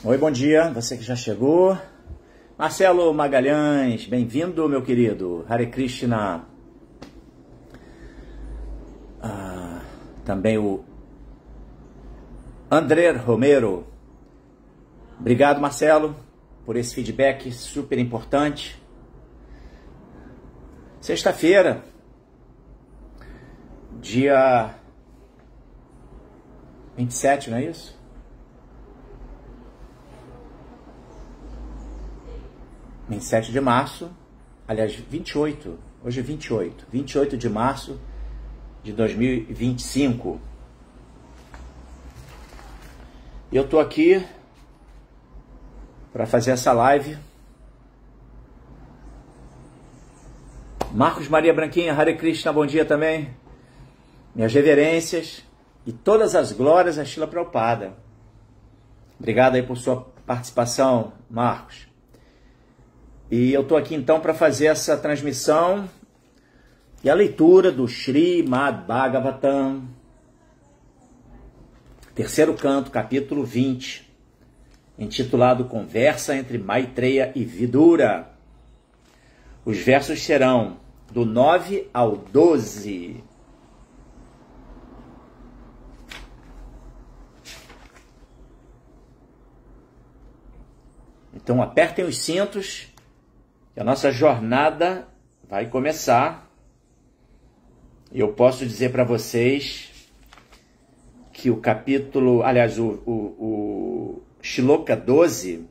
Oi, bom dia, você que já chegou. Marcelo Magalhães, bem-vindo, meu querido. Hare Krishna. Também o André Romero. Obrigado, Marcelo, por esse feedback super importante. Sexta-feira, dia 27, não é isso? Em 7 de março, aliás, 28, hoje é 28 de março de 2025. E eu tô aqui para fazer essa live. Marcos Maria Branquinha, Hare Krishna, bom dia também. Minhas reverências e todas as glórias a Srila Prabhupada. Obrigado aí por sua participação, Marcos. E eu estou aqui então para fazer essa transmissão e a leitura do Srimad Bhagavatam, terceiro canto, capítulo 20, intitulado Conversa entre Maitreya e Vidura. Os versos serão do 9 ao 12. Então apertem os cintos, que a nossa jornada vai começar. E eu posso dizer para vocês que o capítulo, aliás, o Shloka 12,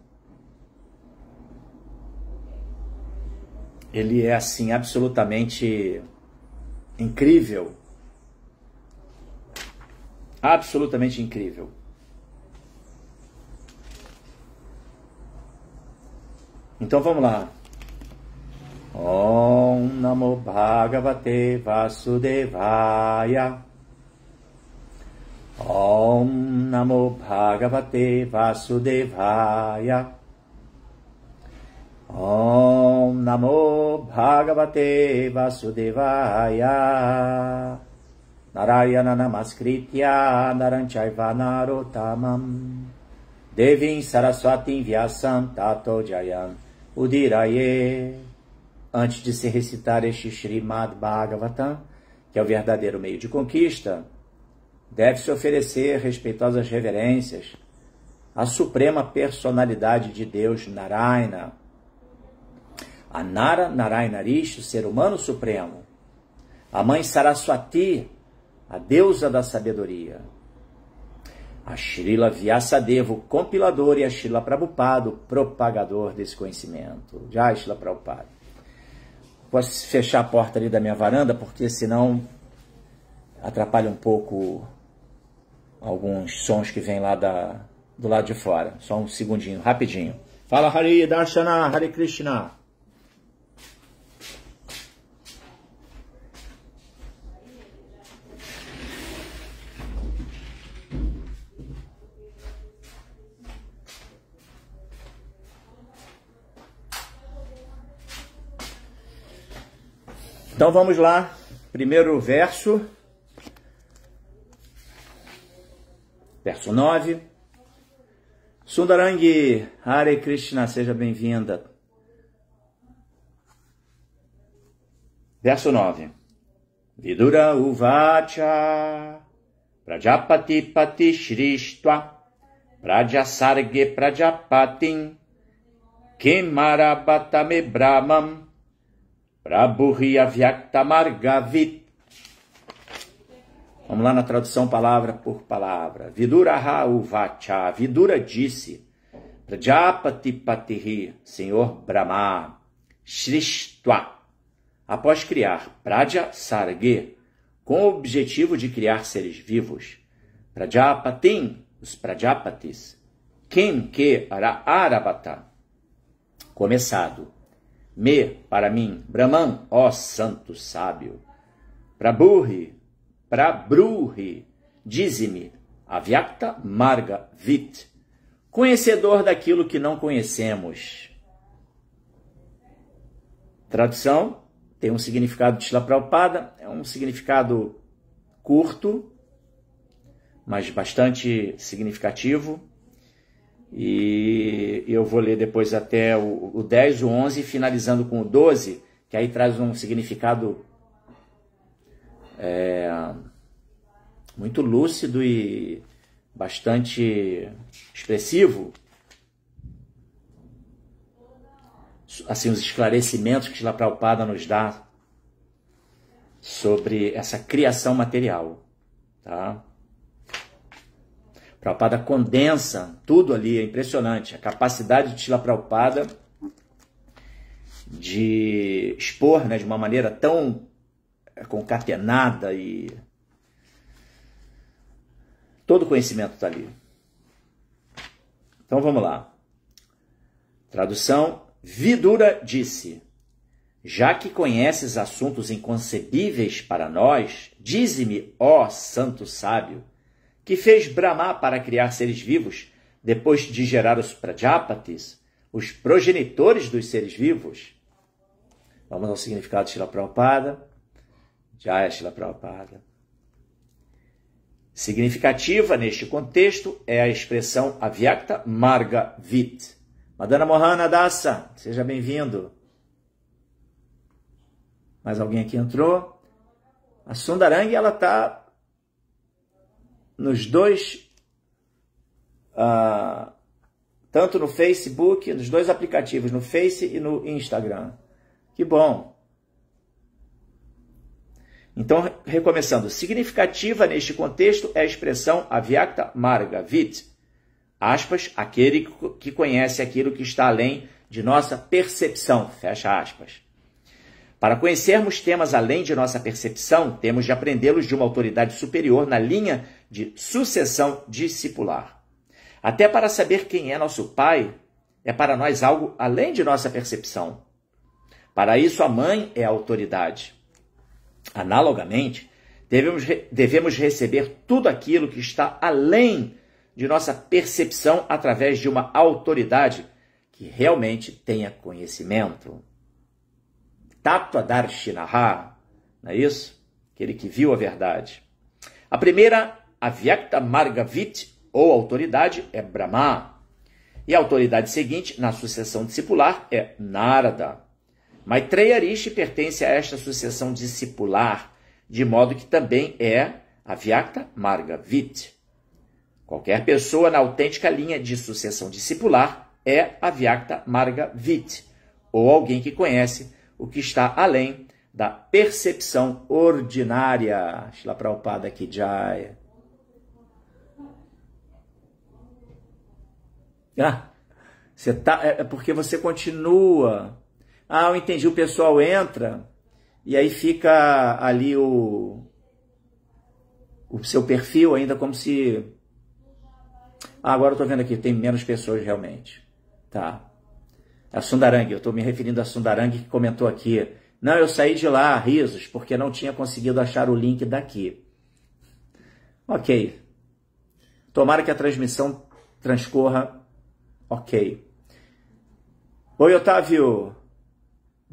ele é assim absolutamente incrível. Absolutamente incrível. Então vamos lá. Om Namo Bhagavate Vasudevaya. Om Namo Bhagavate Vasudevaya. Om Namo Bhagavate Vasudevaya. Narayana Namaskritya Naranchaiva Narottamam Devim Saraswatim Vyasam Tato Jayam Udiraye. Antes de se recitar este Srimad Bhagavatam, que é o verdadeiro meio de conquista, deve-se oferecer respeitosas reverências à suprema personalidade de Deus Narayana, a Nara Narayanarish, o ser humano supremo, a mãe Saraswati, a deusa da sabedoria, a Srila Vyasadeva, o compilador, e a Srila Prabhupada, o propagador desse conhecimento. Jai Srila Prabhupada. Posso fechar a porta ali da minha varanda, porque senão atrapalha um pouco alguns sons que vêm lá do lado de fora. Só um segundinho, rapidinho. Fala Hari Darshana, Hare Krishna. Então vamos lá, primeiro verso, verso 9. Sundarangi, Hare Krishna, seja bem-vinda. Verso 9. Vidura uvacha, Prajapati pati shristva, Prajasarge prajapatim, Kemarabatame brahmam, Prabhuhya Vyaktamargavit. Vamos lá na tradução palavra por palavra. Viduraha uvacha. Vidura disse. Prajapati patihi, Senhor Brahma. Shristva. Após criar Praja Sarge, com o objetivo de criar seres vivos. Prajapatim, os Prajapatis. Kim que arabata. Começado. Me, para mim, Brahman, ó santo sábio. Prabhuhi, Prabruhi, dize-me, Avyakta Marga Vit, conhecedor daquilo que não conhecemos. Tradução, tem um significado de Srila Prabhupada, é um significado curto, mas bastante significativo. E eu vou ler depois até o 10, o 11, finalizando com o 12, que aí traz um significado muito lúcido e bastante expressivo. Assim, os esclarecimentos que Srila Prabhupada nos dá sobre essa criação material, tá? Prabhupada condensa tudo ali, é impressionante. A capacidade de Srila Prabhupada de expor, né, de uma maneira tão concatenada e todo o conhecimento está ali. Então vamos lá. Tradução. Vidura disse, já que conheces assuntos inconcebíveis para nós, dize-me, ó santo sábio, que fez Brahma para criar seres vivos, depois de gerar os Prajapatis, os progenitores dos seres vivos. Vamos ao significado de Srila Prabhupada. Jaya Srila Prabhupada. Significativa neste contexto é a expressão Avyakta Marga Vit. Madana Mohana Dasa, seja bem-vindo. Mais alguém aqui entrou? A Sundarangi, ela está nos dois, tanto no Facebook, nos dois aplicativos, no Face e no Instagram. Que bom. Então, recomeçando, significativa neste contexto é a expressão Avyakta Marga Vit, aspas, aquele que conhece aquilo que está além de nossa percepção, fecha aspas. Para conhecermos temas além de nossa percepção, temos de aprendê-los de uma autoridade superior na linha de sucessão discipular. Até para saber quem é nosso Pai, é para nós algo além de nossa percepção. Para isso, a mãe é a autoridade. Analogamente, devemos receber tudo aquilo que está além de nossa percepção através de uma autoridade que realmente tenha conhecimento. Tattva Darshinaha, não é isso? Aquele que viu a verdade. A primeira, Avyakta Marga Vit, ou autoridade, é Brahma. E a autoridade seguinte, na sucessão discipular, é Narada. Maitreya Rishi pertence a esta sucessão discipular, de modo que também é Avyakta Marga Vit. Qualquer pessoa na autêntica linha de sucessão discipular é Avyakta Marga Vit, ou alguém que conhece o que está além da percepção ordinária. Shila Prabhupada Ki Jaya. É porque você continua. Eu entendi, o pessoal entra e aí fica ali o seu perfil ainda como se... agora eu estou vendo aqui, tem menos pessoas realmente. Tá. A Sundarangi, eu estou me referindo a Sundarangi que comentou aqui. Não, eu saí de lá, risos, porque não tinha conseguido achar o link daqui. Ok. Tomara que a transmissão transcorra ok. Oi, Otávio.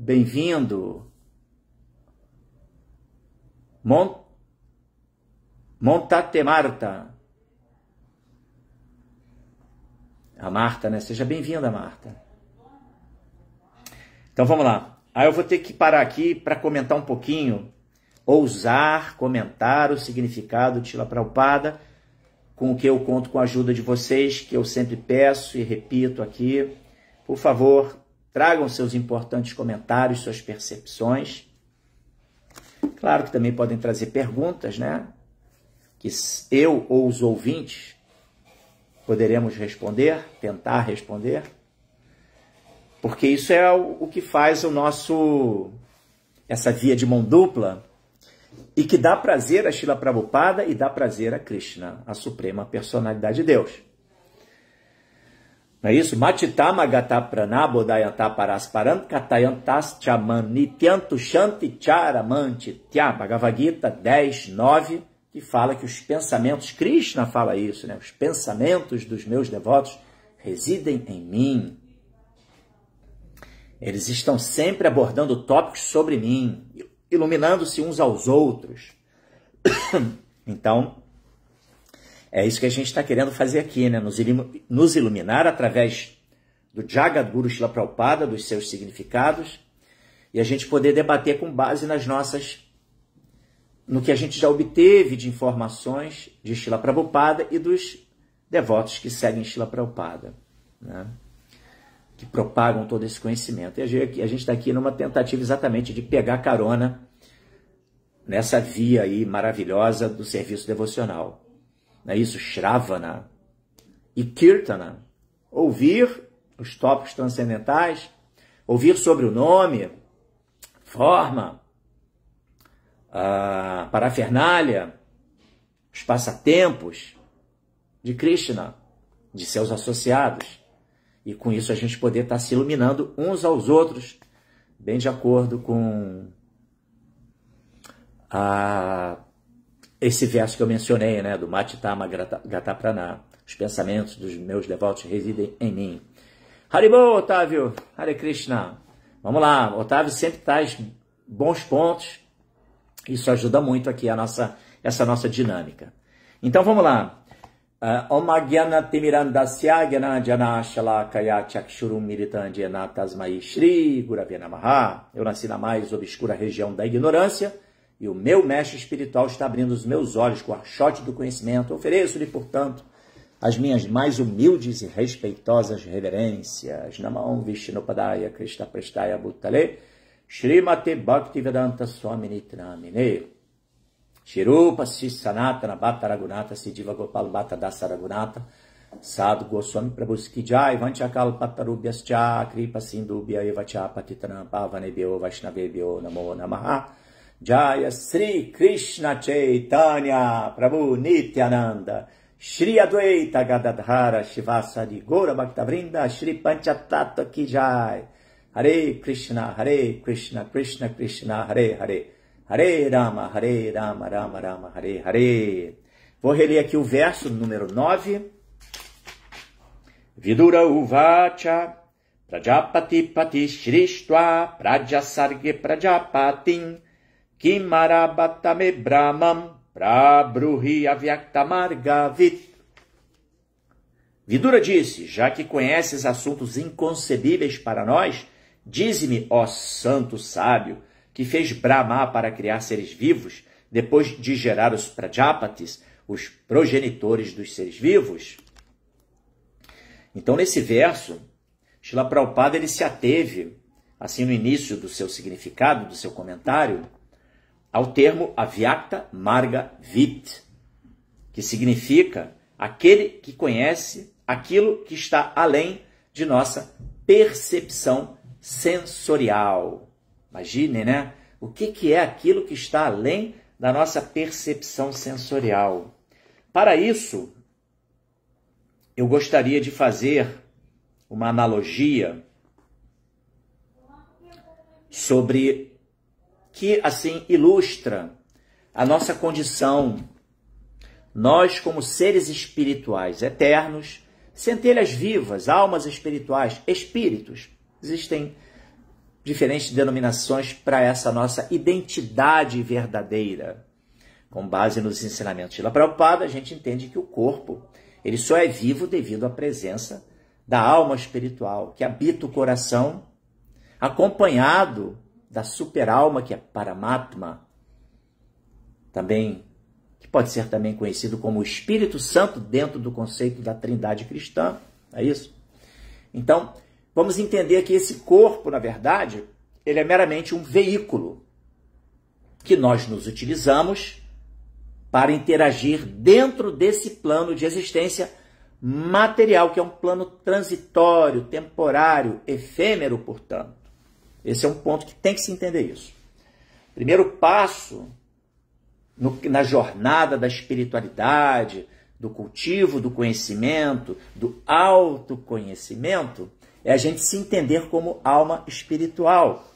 Bem-vindo. Montate Marta. A Marta, né? Seja bem-vinda, Marta. Então vamos lá. Aí eu vou ter que parar aqui para comentar um pouquinho, ousar comentar o significado de Srila Prabhupada, com o que eu conto com a ajuda de vocês, que eu sempre peço e repito aqui. Por favor, tragam seus importantes comentários, suas percepções. Claro que também podem trazer perguntas, né? Que eu ou os ouvintes poderemos responder, tentar responder. Porque isso é o que faz essa via de mão dupla e que dá prazer a Srila Prabhupada e dá prazer a Krishna, a suprema personalidade de Deus. Não é isso? Matitama gata pranabodayanta parasparant katayantas chaman nityantu shanti charamanti tya. Bhagavad Gita 10, 9, que fala que os pensamentos, Krishna fala isso, né? Os pensamentos dos meus devotos residem em mim. Eles estão sempre abordando tópicos sobre mim, iluminando-se uns aos outros. Então, é isso que a gente está querendo fazer aqui, né? Nos iluminar através do Jagadguru Srila Prabhupada, dos seus significados, e a gente poder debater com base no que a gente já obteve de informações de Srila Prabhupada e dos devotos que seguem Srila Prabhupada, né? Que propagam todo esse conhecimento. E a gente está aqui numa tentativa exatamente de pegar carona nessa via aí maravilhosa do serviço devocional. Não é isso? Shravana e Kirtana. Ouvir os tópicos transcendentais, ouvir sobre o nome, forma, a parafernália, os passatempos de Krishna, de seus associados. E com isso a gente poder estar se iluminando uns aos outros, bem de acordo com esse verso que eu mencionei, né, do Matitama Gataprana. Os pensamentos dos meus devotos residem em mim. Haribol, Otávio, Hare Krishna. Vamos lá, Otávio sempre traz bons pontos. Isso ajuda muito aqui essa nossa dinâmica. Então vamos lá. Om Agyana Timirandasya Gyana Jana Shalakaya Chakshurum Militan Jena Tasmai Shri Gurave Namaha. Eu nasci na mais obscura região da ignorância e o meu mestre espiritual está abrindo os meus olhos com o archote do conhecimento. Ofereço-lhe, portanto, as minhas mais humildes e respeitosas reverências. Namam Vishnupadaya Krishna Prestaya Bhutale Shrimate Bhaktivedanta Swami Nitramine Shirupa Sanatana Bhatta Raghunatha Siddhiva Gopal Bhatta Dasa Raghunatha Sadhu Goswami Prabhuski Jai Vanchakal Patarubhyascha Kripa Sindubhya Evacha Patitanam Pavanebhyo Vaishnavebhyo Namo Namaha Jaya Sri Krishna Chaitanya Prabhu Nityananda Shri Advaita Gadadhara Shivasadi Gora Bhaktavrinda Shri Panchatattva Ki Jai Hare Krishna Krishna Krishna Hare Hare Hare Rama, Rama Rama, Hare Hare. Vou reler aqui o verso número 9. Vidura uvacha, Prajapati Pati Shristva, Prajasarge Prajapatim, Kimarabatame Brahmam, Prabruhi Avyaktamargavit. Vidura disse, já que conheces assuntos inconcebíveis para nós, dize-me, ó santo sábio, que fez Brahma para criar seres vivos, depois de gerar os Prajapatis, os progenitores dos seres vivos. Então, nesse verso, Srila Prabhupada ele se ateve, assim no início do seu significado, do seu comentário, ao termo Avyakta Marga Vit, que significa aquele que conhece aquilo que está além de nossa percepção sensorial. Imagine, né? O que é aquilo que está além da nossa percepção sensorial? Para isso, eu gostaria de fazer uma analogia sobre que, assim, ilustra a nossa condição. Nós, como seres espirituais eternos, centelhas vivas, almas espirituais, espíritos, existem diferentes denominações para essa nossa identidade verdadeira. Com base nos ensinamentos de Srila Prabhupada, a gente entende que o corpo ele só é vivo devido à presença da alma espiritual, que habita o coração, acompanhado da super-alma, que é Paramatma, também, que pode ser também conhecido como o Espírito Santo dentro do conceito da Trindade cristã. É isso? Então, vamos entender que esse corpo, na verdade, ele é meramente um veículo que nós nos utilizamos para interagir dentro desse plano de existência material, que é um plano transitório, temporário, efêmero, portanto. Esse é um ponto que tem que se entender isso. Primeiro passo na jornada da espiritualidade, do cultivo do conhecimento, do autoconhecimento, é a gente se entender como alma espiritual.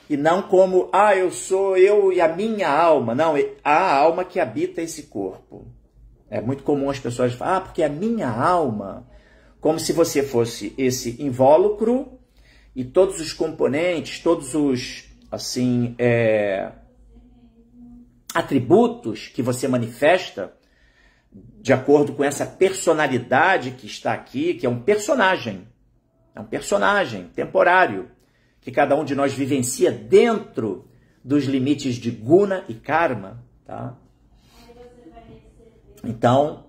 E não como, eu sou eu e a minha alma. Não, a alma que habita esse corpo. É muito comum as pessoas falarem, porque é a minha alma. Como se você fosse esse invólucro e todos os componentes, todos os, assim, atributos que você manifesta de acordo com essa personalidade que está aqui, que é um personagem temporário, que cada um de nós vivencia dentro dos limites de guna e karma, tá? Então,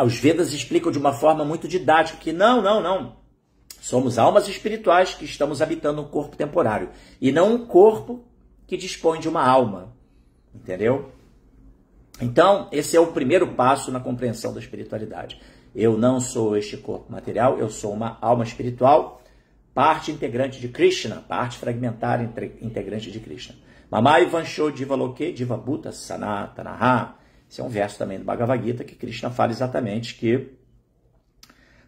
os Vedas explicam de uma forma muito didática que não. Somos almas espirituais que estamos habitando um corpo temporário e não um corpo que dispõe de uma alma, entendeu? Então, esse é o primeiro passo na compreensão da espiritualidade. Eu não sou este corpo material, eu sou uma alma espiritual, parte integrante de Krishna, parte fragmentária integrante de Krishna. Mamai Vansho Divaloke Divabhuta Sanatanaha. Esse é um verso também do Bhagavad Gita que Krishna fala exatamente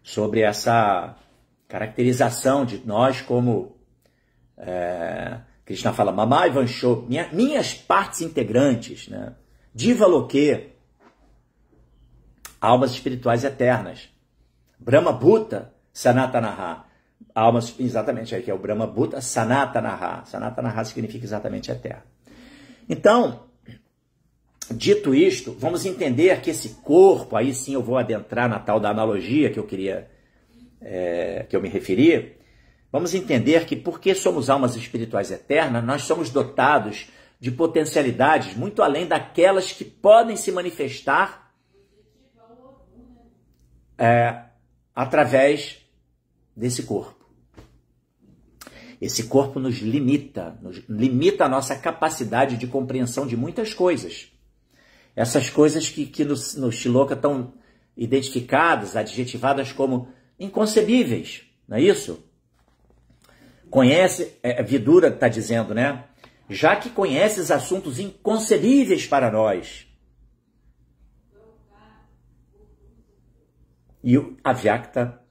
sobre essa caracterização de nós como... Krishna fala, Mamai Vansho, minhas partes integrantes, né? Divaloke, almas espirituais eternas. Brahma Bhuta Sanatanaha, almas, exatamente aí que é o Brahma Bhuta Sanatanaha. Sanatanaha significa exatamente eterno. Então, dito isto, vamos entender que esse corpo, aí sim eu vou adentrar na tal da analogia que eu queria, que eu me referi. Vamos entender que porque somos almas espirituais eternas, nós somos dotados de potencialidades muito além daquelas que podem se manifestar através desse corpo. Esse corpo nos limita a nossa capacidade de compreensão de muitas coisas. Essas coisas que no Shloka estão identificadas, adjetivadas como inconcebíveis, não é isso? Vidura está dizendo, né? Já que conheces assuntos inconcebíveis para nós. E o Avyakta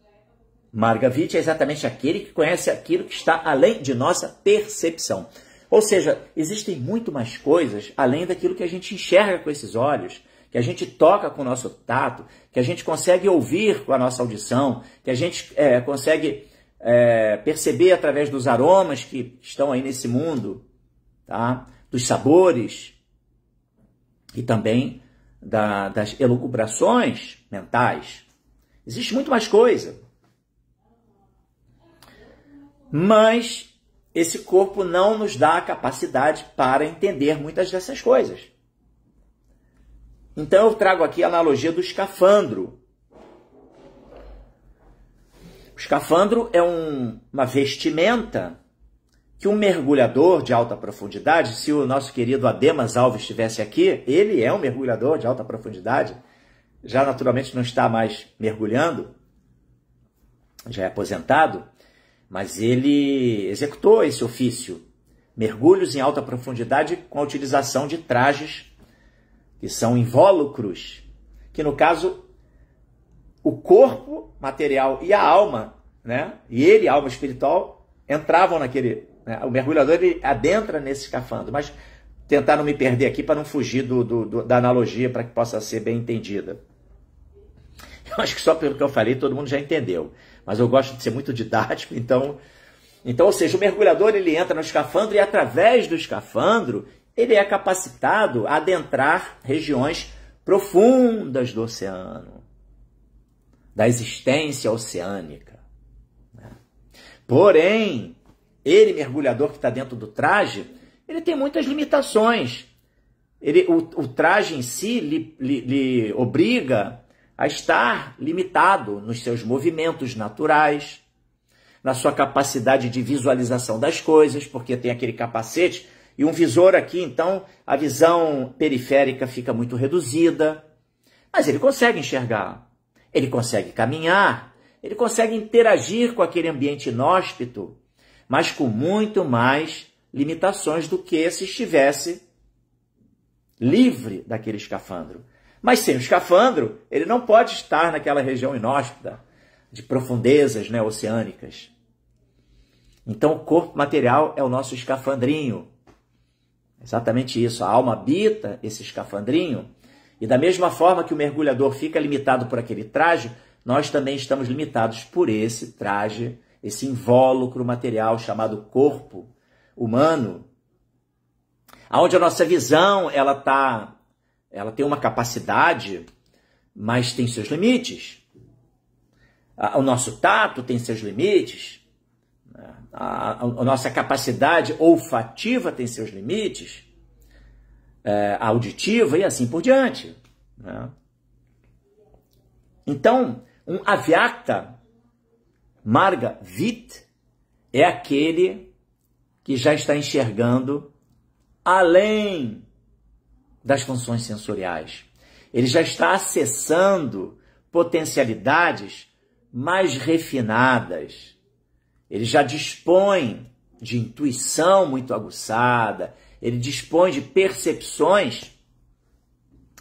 Margaviti é exatamente aquele que conhece aquilo que está além de nossa percepção. Ou seja, existem muito mais coisas além daquilo que a gente enxerga com esses olhos, que a gente toca com o nosso tato, que a gente consegue ouvir com a nossa audição, que a gente consegue perceber através dos aromas que estão aí nesse mundo, tá? Dos sabores e também das elucubrações mentais. Existe muito mais coisa. Mas esse corpo não nos dá a capacidade para entender muitas dessas coisas. Então eu trago aqui a analogia do escafandro. O escafandro é uma vestimenta que um mergulhador de alta profundidade, se o nosso querido Ademas Alves estivesse aqui, ele é um mergulhador de alta profundidade, já naturalmente não está mais mergulhando, já é aposentado, mas ele executou esse ofício, mergulhos em alta profundidade com a utilização de trajes que são invólucros, que no caso o corpo material e a alma, né, e ele, a alma espiritual, entravam naquele... Né, o mergulhador ele adentra nesse escafandro, mas tentar não me perder aqui para não fugir da analogia para que possa ser bem entendida. Eu acho que só pelo que eu falei todo mundo já entendeu, mas eu gosto de ser muito didático, então ou seja, o mergulhador ele entra no escafandro e através do escafandro ele é capacitado a adentrar regiões profundas do oceano, da existência oceânica. Porém, ele, mergulhador que está dentro do traje, ele tem muitas limitações. O traje em si lhe obriga a estar limitado nos seus movimentos naturais, na sua capacidade de visualização das coisas, porque tem aquele capacete e um visor aqui, então a visão periférica fica muito reduzida. Mas ele consegue enxergar, ele consegue caminhar, ele consegue interagir com aquele ambiente inóspito, mas com muito mais limitações do que se estivesse livre daquele escafandro. Mas sem o escafandro, ele não pode estar naquela região inóspita, de profundezas, né, oceânicas. Então o corpo material é o nosso escafandrinho. Exatamente isso, a alma habita esse escafandrinho, e da mesma forma que o mergulhador fica limitado por aquele traje, nós também estamos limitados por esse traje, esse invólucro material chamado corpo humano, onde a nossa visão ela tem uma capacidade, mas tem seus limites. O nosso tato tem seus limites. A nossa capacidade olfativa tem seus limites, a auditiva e assim por diante. Né? Então, um Avyakta Marga Vit é aquele que já está enxergando além das funções sensoriais. Ele já está acessando potencialidades mais refinadas. Ele já dispõe de intuição muito aguçada, ele dispõe de percepções,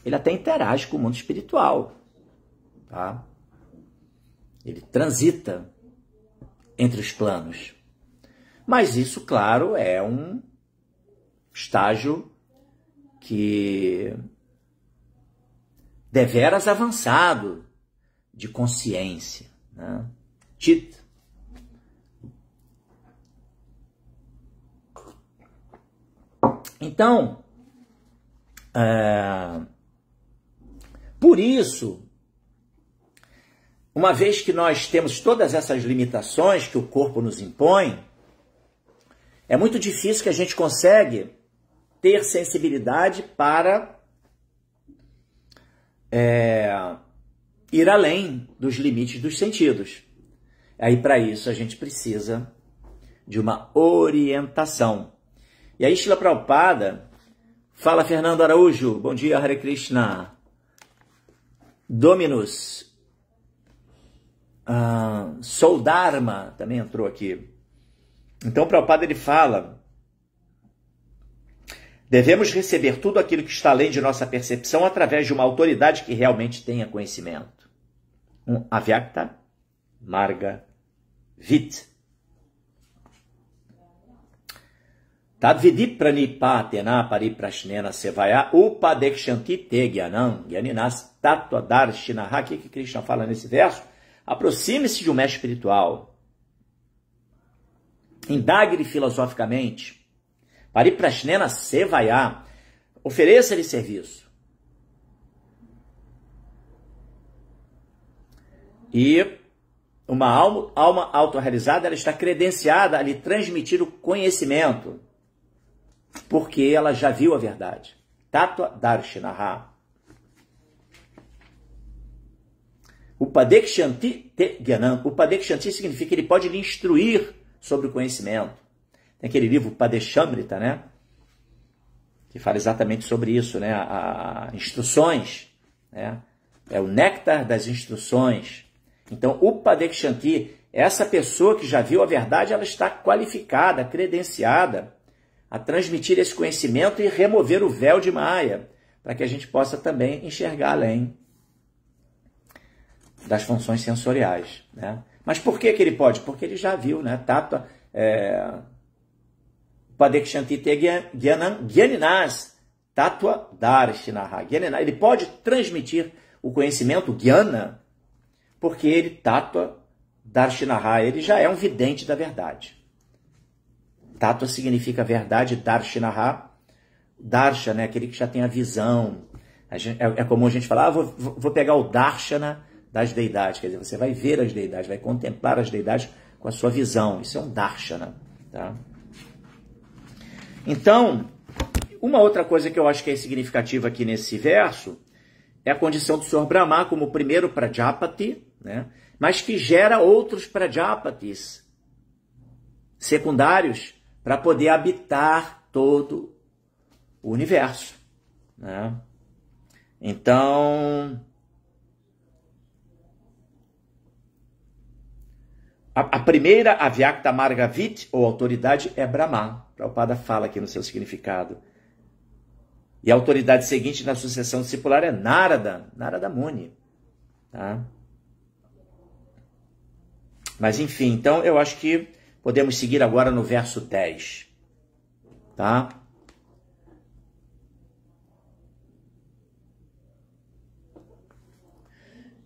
ele até interage com o mundo espiritual, tá? Ele transita entre os planos. Mas isso, claro, é um estágio que deveras avançado de consciência, né? Chit. Então, por isso, uma vez que nós temos todas essas limitações que o corpo nos impõe, é muito difícil que a gente consiga ter sensibilidade para ir além dos limites dos sentidos. Aí, para isso, a gente precisa de uma orientação. E aí, Srila Prabhupada fala, Fernando Araújo, bom dia, Hare Krishna. Dominus, Soul Dharma também entrou aqui. Então, o Prabhupada ele fala, devemos receber tudo aquilo que está além de nossa percepção através de uma autoridade que realmente tenha conhecimento. Um Avyakta Marga Vit. Tadvidi pranipatena pariprashnena sevaya upadekshanti te gyanam gyaninas tattva darshinaha. O que Krishna fala nesse verso? Aproxime-se de um mestre espiritual. Indague-lhe filosoficamente. Pariprashnena sevaya. Ofereça-lhe serviço. E uma alma autorrealizada, ela está credenciada a lhe transmitir o conhecimento, porque ela já viu a verdade. Tattva Darshinaha. Upadekshanti te Gyanam. Upadekshanti significa que ele pode lhe instruir sobre o conhecimento. Tem aquele livro Padeshamrita, né? Que fala exatamente sobre isso, né? Instruções, né? É o néctar das instruções. Então, Upadekshanti, essa pessoa que já viu a verdade, ela está qualificada, credenciada a transmitir esse conhecimento e remover o véu de Maya, para que a gente possa também enxergar além das funções sensoriais, né? Mas por que ele pode? Porque ele já viu, né? Tattva Upadekshanti te Gyaninas Tattva Darshinaha. Ele pode transmitir o conhecimento Gyana, porque ele, Tattva Darshinaha, ele já é um vidente da verdade. Tattva significa verdade, Darshinaha, Darsha, né? Aquele que já tem a visão. É comum a gente falar, vou pegar o Darshana das deidades, quer dizer, você vai ver as deidades, vai contemplar as deidades com a sua visão. Isso é um Darshana. Tá? Então, uma outra coisa que eu acho que é significativa aqui nesse verso é a condição do Senhor Brahma como o primeiro Prajapati, né? Mas que gera outros Prajapatis secundários para poder habitar todo o universo, né? Então, a primeira Avyakta Marga Vit, ou autoridade, é Brahma. Prabhupada fala aqui no seu significado. E a autoridade seguinte na sucessão discipular é Narada, Narada Muni. Tá? Mas enfim, então eu acho que Podemos seguir agora no verso 10. Tá?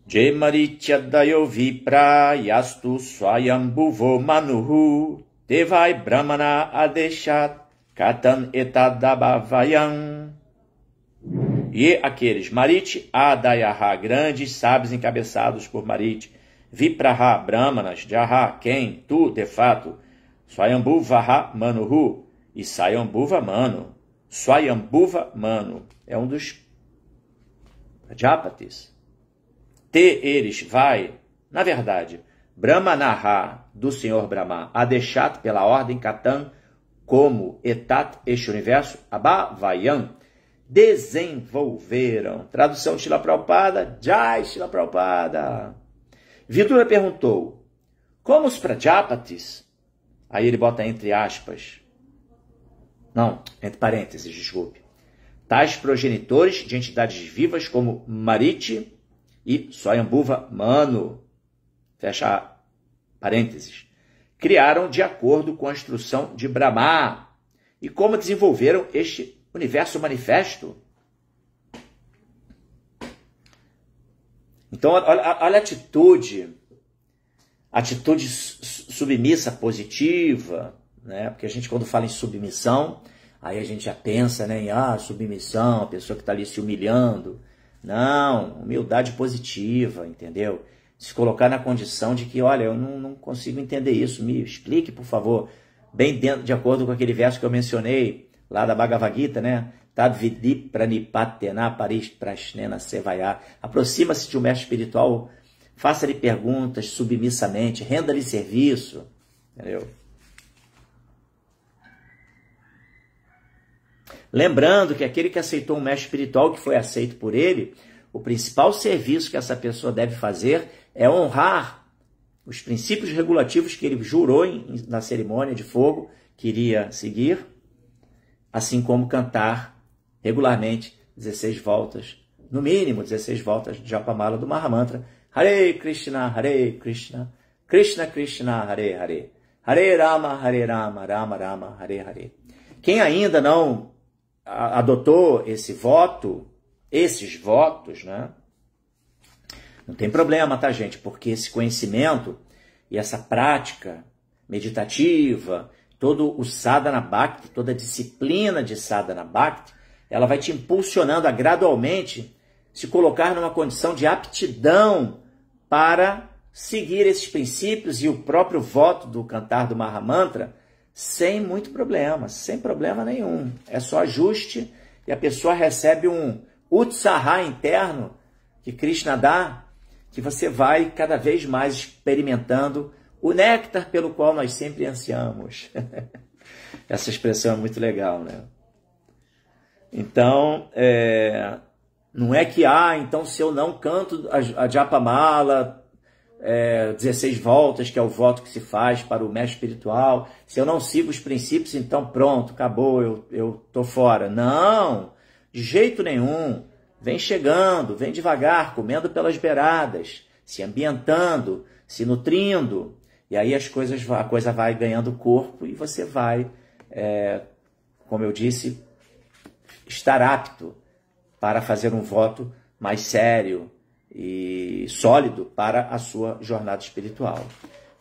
Je marityadayo vipra yastu swayambhuvo manuhu devai brahmana adeshat katan etadabhavayam. E aqueles, Marit Adayaha, grandes sábios encabeçados por Marit, Vipraha, Brahmanas, Jaha, quem, tu, de fato, Swayambhuvaha Manuhu, e Swayambhuva Manu. Swayambhuva Manu é um dos Prajapatis. Eles vai, na verdade, Brahmanaha, do Senhor Brahma, Adeshat, pela ordem Katan, como Etat, este universo, Abhavayam, desenvolveram. Tradução de Srila Prabhupada, Jai Srila Prabhupada. Vidura perguntou, como os Prajapatis, aí ele bota entre aspas, não, entre parênteses, desculpe, tais progenitores de entidades vivas como Mariti e Swayambhuva Manu, fecha parênteses, criaram de acordo com a instrução de Brahma e como desenvolveram este universo manifesto. Então, olha a atitude submissa, positiva, né? Porque a gente, quando fala em submissão, aí a gente já pensa, né, em submissão, a pessoa que está ali se humilhando. Não, humildade positiva, entendeu? Se colocar na condição de que, olha, eu não consigo entender isso, me explique, por favor, bem de acordo com aquele verso que eu mencionei, lá da Bhagavad Gita, né? Tadvidi pranipatena parisprashnena sevaya. Aproxima-se de um mestre espiritual, faça-lhe perguntas submissamente, renda-lhe serviço, entendeu? Lembrando que aquele que aceitou um mestre espiritual que foi aceito por ele, o principal serviço que essa pessoa deve fazer é honrar os princípios regulativos que ele jurou na cerimônia de fogo que iria seguir, assim como cantar regularmente 16 voltas, no mínimo 16 voltas de Japamala do Mahamantra, Hare Krishna, Krishna Krishna, Hare Hare, Hare Rama, Rama Rama, Hare Hare. Quem ainda não adotou esses votos, né? Não tem problema, tá, gente? Porque esse conhecimento e essa prática meditativa, todo o sadhana bhakti, toda a disciplina de sadhana bhakti, ela vai te impulsionando a gradualmente se colocar numa condição de aptidão para seguir esses princípios e o próprio voto do cantar do Mahamantra sem muito problema, sem problema nenhum. É só ajuste e a pessoa recebe um utsaha interno que Krishna dá, que você vai cada vez mais experimentando o néctar pelo qual nós sempre ansiamos. Essa expressão é muito legal, né? Então, não é que, então se eu não canto a Japamala 16 voltas, que é o voto que se faz para o mestre espiritual, se eu não sigo os princípios, então pronto, acabou, eu tô fora. Não, de jeito nenhum. Vem chegando, vem devagar, comendo pelas beiradas, se ambientando, se nutrindo, e aí a coisa vai ganhando corpo e você vai, como eu disse, estar apto para fazer um voto mais sério e sólido para a sua jornada espiritual.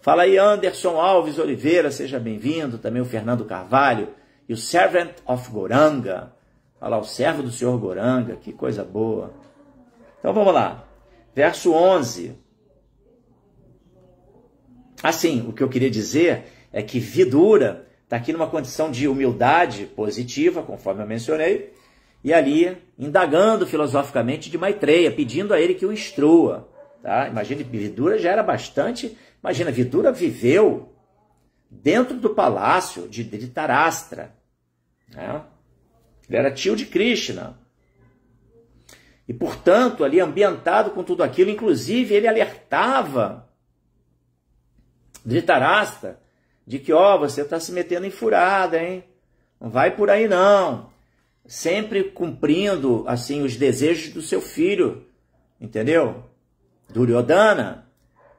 Fala aí, Anderson Alves Oliveira, seja bem-vindo, também o Fernando Carvalho e o Servant of Goranga. Olha lá, o servo do Senhor Goranga, que coisa boa. Então vamos lá, verso 11. Assim, o que eu queria dizer é que Vidura está aqui numa condição de humildade positiva, conforme eu mencionei, e ali indagando filosoficamente de Maitreya, pedindo a ele que o instrua. Tá? Imagina, Vidura já era bastante... Imagina, Vidura viveu dentro do palácio de Dhritarashtra, né? Ele era tio de Krishna. E, portanto, ali ambientado com tudo aquilo, inclusive ele alertava Dhritarashtra de que, você está se metendo em furada, hein? Não vai por aí, não. Sempre cumprindo, assim, os desejos do seu filho, entendeu? Duryodhana.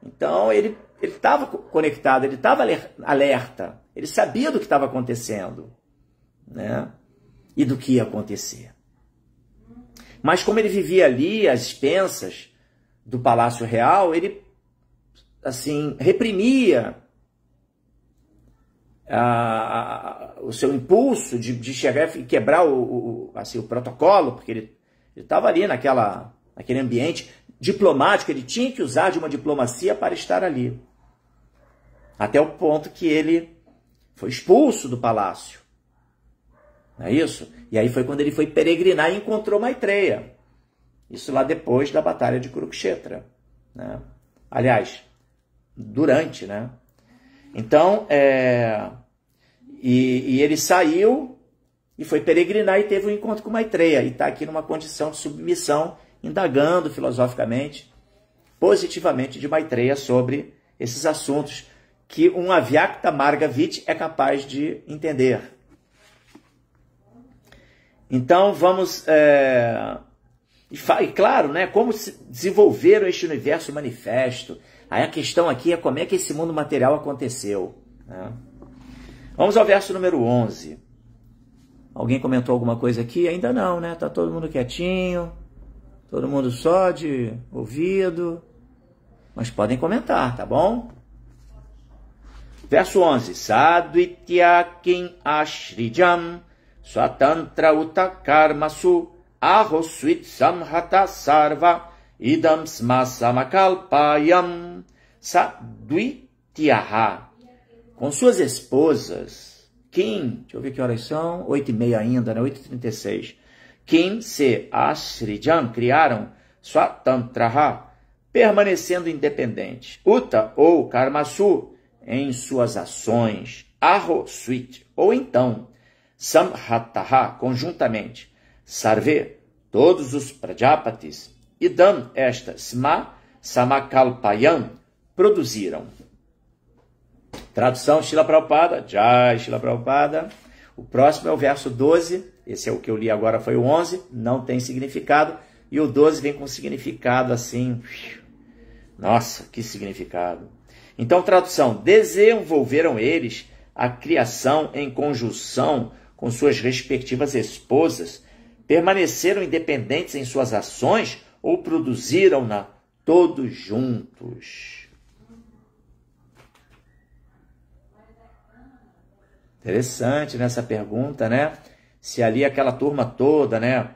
Então, ele ele estava conectado, ele estava alerta, ele sabia do que estava acontecendo, né? E do que ia acontecer. Mas como ele vivia ali, às expensas do Palácio Real, ele, assim, reprimia o seu impulso de chegar e quebrar o protocolo, porque ele estava ali naquele ambiente diplomático, ele tinha que usar de uma diplomacia para estar ali. Até o ponto que ele foi expulso do palácio. Não é isso? E aí foi quando ele foi peregrinar e encontrou Maitreya. Isso lá depois da Batalha de Kurukshetra, né? Aliás, durante, né? Então, e ele saiu e foi peregrinar e teve um encontro com Maitreya. E está aqui numa condição de submissão, indagando filosoficamente, positivamente de Maitreya sobre esses assuntos que um Avyakta Margavit é capaz de entender. Então, vamos... E claro, né, como desenvolveram este universo manifesto. Aí a questão aqui é como é que esse mundo material aconteceu, né? Vamos ao verso número 11. Alguém comentou alguma coisa aqui? Ainda não, né? Tá todo mundo quietinho, todo mundo só de ouvido. Mas podem comentar, tá bom? Verso 11. Sadvityakin ashrijam swatantra utakarmasu ahosvit samhata sarva idam smasamakalpayam sadvityaha. Com suas esposas, Kim, deixa eu ver que horas são, 8h30 ainda, né? 8h36. Kim se ashrijam, criaram swatantraha, permanecendo independentes. Uta ou karmasu, em suas ações. Ahosvit, ou então, samhataha, conjuntamente. Sarve, todos os Prajapatis, idam, esta, sma, samakalpayam, produziram. Tradução, Srila Prabhupada, Jai Srila Prabhupada. O próximo é o verso 12, esse é o que eu li agora, foi o 11, não tem significado, e o 12 vem com significado assim, nossa, que significado. Então, tradução, desenvolveram eles a criação em conjunção com suas respectivas esposas, permaneceram independentes em suas ações ou produziram-na todos juntos? Interessante nessa pergunta, né? Se ali aquela turma toda, né?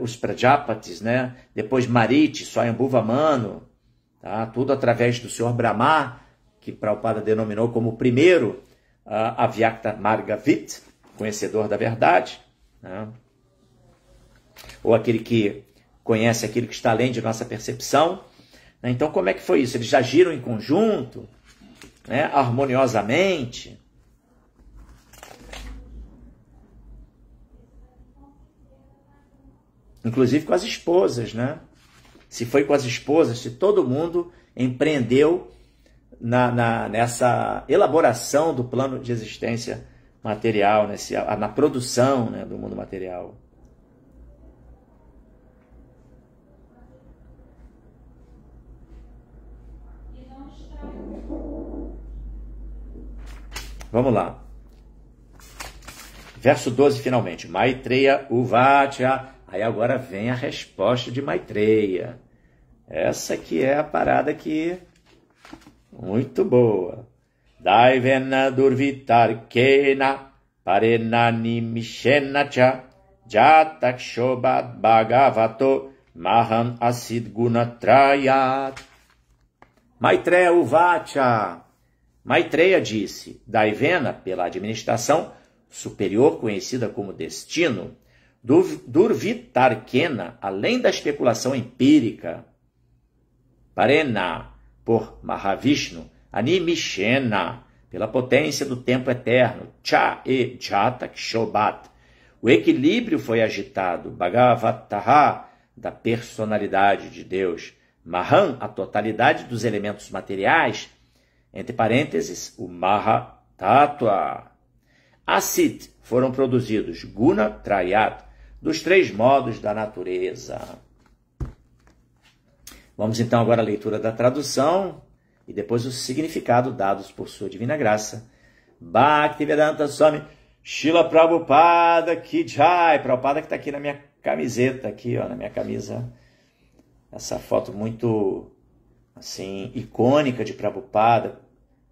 Os Prajapatis, né? Depois Mariti, Swayambhuva Manu, tá? Tudo através do Senhor Brahma, que Prabhupada denominou como o primeiro Avyakta Margavit, conhecedor da verdade, né? Ou aquele que conhece aquilo que está além de nossa percepção. Então, como é que foi isso? Eles agiram em conjunto, né? Harmoniosamente. Inclusive com as esposas, né? Se foi com as esposas, se todo mundo empreendeu nessa elaboração do plano de existência material, na produção, né, do mundo material. Vamos lá. Verso 12, finalmente. Maitreya Uvacha. Aí agora vem a resposta de Maitreya. Essa que é a parada aqui muito boa. Daivena durvitarkena parenanimishena jatakshobat bhagavato maham asid gunatrayat. Maitreya Uvacha. Maitreya disse, Daivena, pela administração superior conhecida como destino, Durvitarkena, além da especulação empírica, Parena, por Mahavishnu, Animishena, pela potência do tempo eterno, Cha e Jatakshobat, o equilíbrio foi agitado, Bhagavataha, da personalidade de Deus, Maham, a totalidade dos elementos materiais, entre parênteses, o Mahatattva. Asit, foram produzidos Guna Trayat, dos 3 modos da natureza. Vamos então agora à leitura da tradução. e depois o significado dados por sua divina graça. Bhaktivedanta Swami Srila Prabhupada Ki Jai. Prabhupada que está aqui na minha camiseta, aqui, ó, na minha camisa. Essa foto muito, assim, icônica de Prabhupada,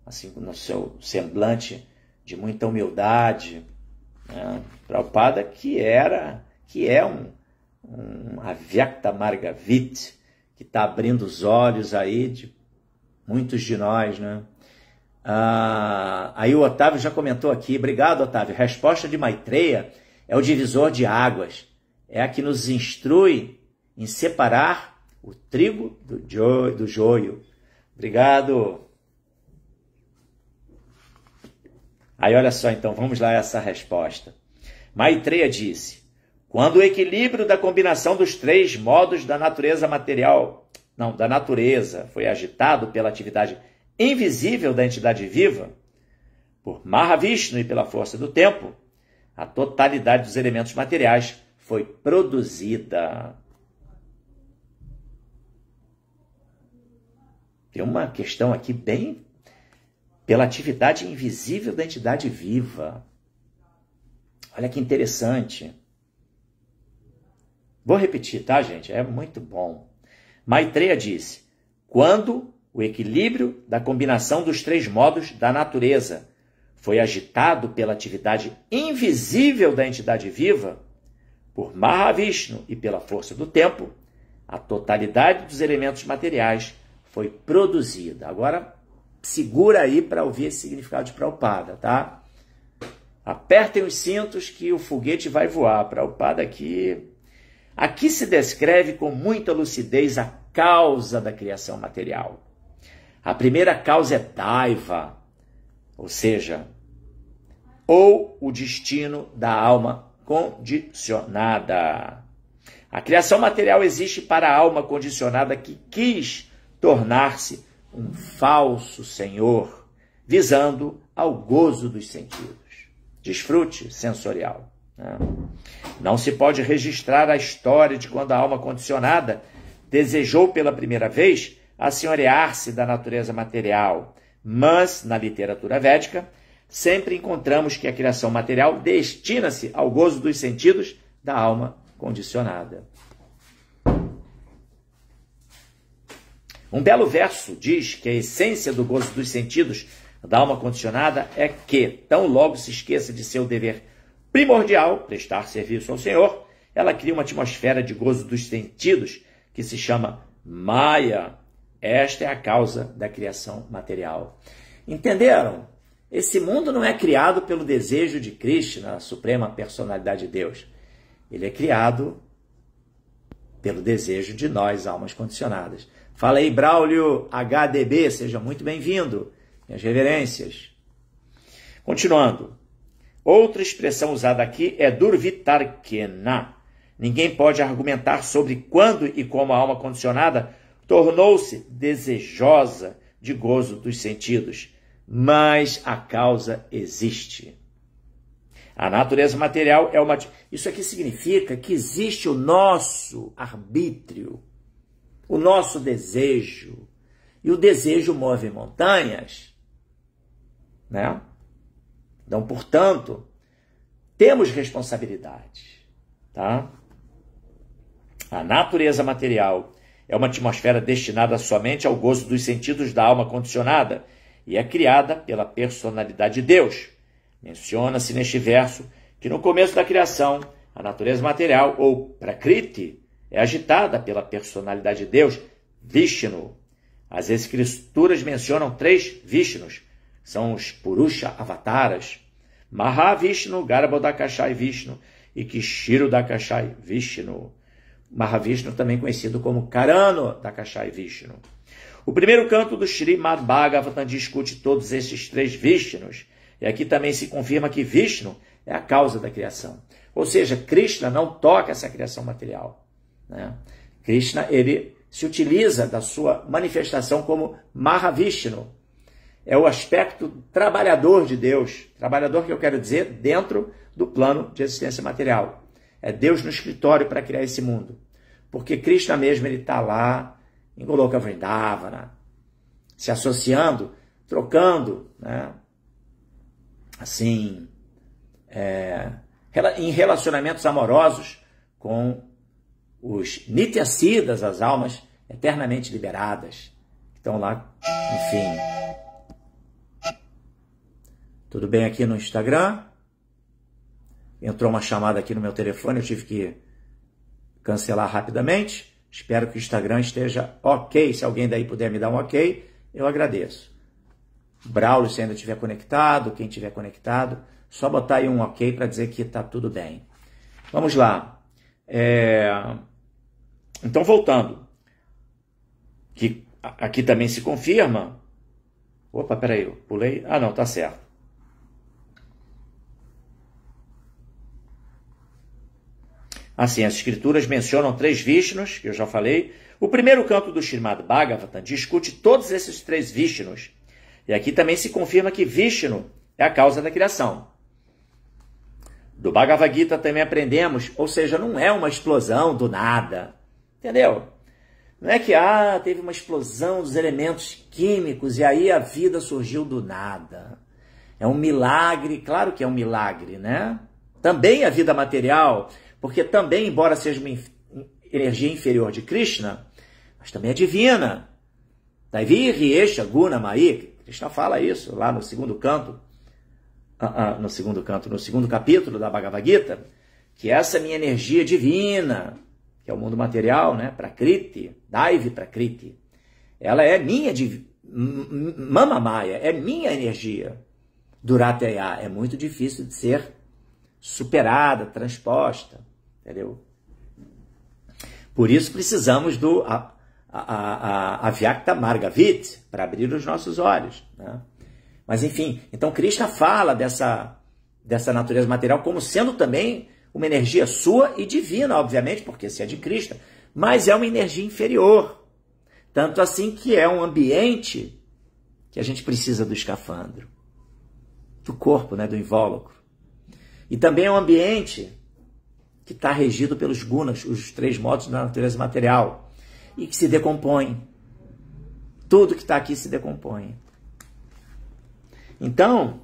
assim, no seu semblante de muita humildade. Né? Prabhupada que é um Avyakta Margavit, que está abrindo os olhos aí de muitos de nós, né? Aí o Otávio já comentou aqui, obrigado, Otávio. Resposta de Maitreya é o divisor de águas, é a que nos instrui em separar o trigo do joio. Obrigado. Aí olha só, então, vamos lá a essa resposta. Maitreya disse: quando o equilíbrio da combinação dos três modos da natureza foi agitado pela atividade invisível da entidade viva, por Mahavishnu e pela força do tempo, a totalidade dos elementos materiais foi produzida. Tem uma questão aqui bem pela atividade invisível da entidade viva. Olha que interessante. Vou repetir, tá, gente? É muito bom. Maitreya disse: quando o equilíbrio da combinação dos três modos da natureza foi agitado pela atividade invisível da entidade viva, por Mahavishnu e pela força do tempo, a totalidade dos elementos materiais foi produzida. Agora, segura aí para ouvir esse significado de Prabhupada, tá? Apertem os cintos que o foguete vai voar. Prabhupada aqui se descreve com muita lucidez a causa da criação material. A primeira causa é Daiva, ou seja, ou o destino da alma condicionada. A criação material existe para a alma condicionada que quis tornar-se um falso senhor, visando ao gozo dos sentidos, desfrute sensorial. Não se pode registrar a história de quando a alma condicionada desejou pela primeira vez assenhorear-se da natureza material, mas na literatura védica sempre encontramos que a criação material destina-se ao gozo dos sentidos da alma condicionada. Um belo verso diz que a essência do gozo dos sentidos da alma condicionada é que, tão logo se esqueça de seu dever primordial, prestar serviço ao Senhor, ela cria uma atmosfera de gozo dos sentidos que se chama Maya. Esta é a causa da criação material. Entenderam? Esse mundo não é criado pelo desejo de Krishna, a suprema personalidade de Deus. Ele é criado pelo desejo de nós, almas condicionadas. Fala aí, Braulio HDB, seja muito bem-vindo. Minhas reverências. Continuando. Outra expressão usada aqui é Durvitarkena. Ninguém pode argumentar sobre quando e como a alma condicionada tornou-se desejosa de gozo dos sentidos, mas a causa existe. A natureza material é uma... Isso aqui significa que existe o nosso arbítrio, o nosso desejo, e o desejo move montanhas, né? Então, portanto, temos responsabilidade, tá? A natureza material é uma atmosfera destinada somente ao gozo dos sentidos da alma condicionada e é criada pela personalidade de Deus. Menciona-se neste verso que no começo da criação, a natureza material, ou Prakriti, é agitada pela personalidade de Deus, Vishnu. As escrituras mencionam 3 Vishnus, que são os Purusha Avataras, Mahavishnu, Garbhodakashai Vishnu e Kshirodakashai Vishnu. Mahavishnu também conhecido como Karano Dakashai Vishnu. O primeiro canto do Srimad Bhagavatam discute todos esses 3 Vishnus. E aqui também se confirma que Vishnu é a causa da criação. Ou seja, Krishna não toca essa criação material, né? Krishna, ele se utiliza da sua manifestação como Mahavishnu. É o aspecto trabalhador de Deus. Trabalhador que eu quero dizer dentro do plano de existência material. É Deus no escritório para criar esse mundo. Porque Krishna mesmo, ele está lá em Goloka Vrindavana, se associando, trocando, né? Assim, em relacionamentos amorosos com os Nityasiddhas, as almas eternamente liberadas, que estão lá, enfim. Tudo bem aqui no Instagram? Entrou uma chamada aqui no meu telefone, eu tive que cancelar rapidamente. Espero que o Instagram esteja ok. Se alguém daí puder me dar um ok, eu agradeço. Braulio, se ainda estiver conectado, quem estiver conectado, só botar aí um ok para dizer que está tudo bem. Vamos lá. Então, voltando. Que aqui também se confirma. Opa, peraí, eu pulei. Ah, não, tá certo. Assim, as escrituras mencionam 3 Vishnus, que eu já falei. O primeiro canto do Srimad Bhagavatam discute todos esses 3 Vishnus. E aqui também se confirma que Vishnu é a causa da criação. Do Bhagavad Gita também aprendemos, ou seja, não é uma explosão do nada. Entendeu? Não é que teve uma explosão dos elementos químicos e aí a vida surgiu do nada. É um milagre, claro que é um milagre, né? Também a vida material, porque também, embora seja uma energia inferior de Krishna, mas também é divina. Daivi Riesha Guna Mai, Krishna fala isso lá no segundo canto, no segundo capítulo da Bhagavad Gita, que essa minha energia divina, que é o mundo material, né, Prakriti, Daivi Prakriti, ela é minha, Mama Maya, é minha energia. Durateya é muito difícil de ser superada, transposta, entendeu? Por isso precisamos do Avyakta Margavit, para abrir os nossos olhos, né? Mas enfim, então Krishna fala dessa natureza material como sendo também uma energia sua e divina, obviamente, porque se é de Krishna, mas é uma energia inferior. Tanto assim que é um ambiente que a gente precisa do escafandro, do corpo, né, do invólucro. E também é um ambiente que está regido pelos gunas, os 3 modos da natureza material, e que se decompõe. Tudo que está aqui se decompõe. Então,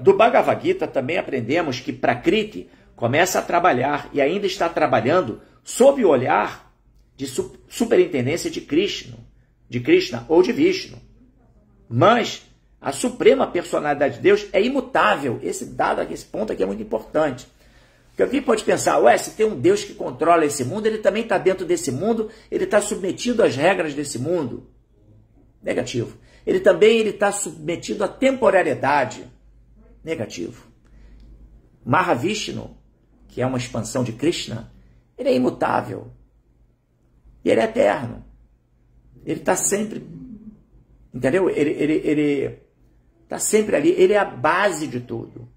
do Bhagavad Gita também aprendemos que Prakriti começa a trabalhar e ainda está trabalhando sob o olhar de superintendência de Krishna ou de Vishnu. Mas a suprema personalidade de Deus é imutável. Esse ponto aqui é muito importante. Porque alguém pode pensar, se tem um Deus que controla esse mundo, ele também está dentro desse mundo, ele está submetido às regras desse mundo. Negativo. Ele também está submetido à temporalidade. Negativo. Mahavishnu, que é uma expansão de Krishna, ele é imutável. E ele é eterno. Ele está sempre... Entendeu? Ele está sempre ali. Ele é a base de tudo.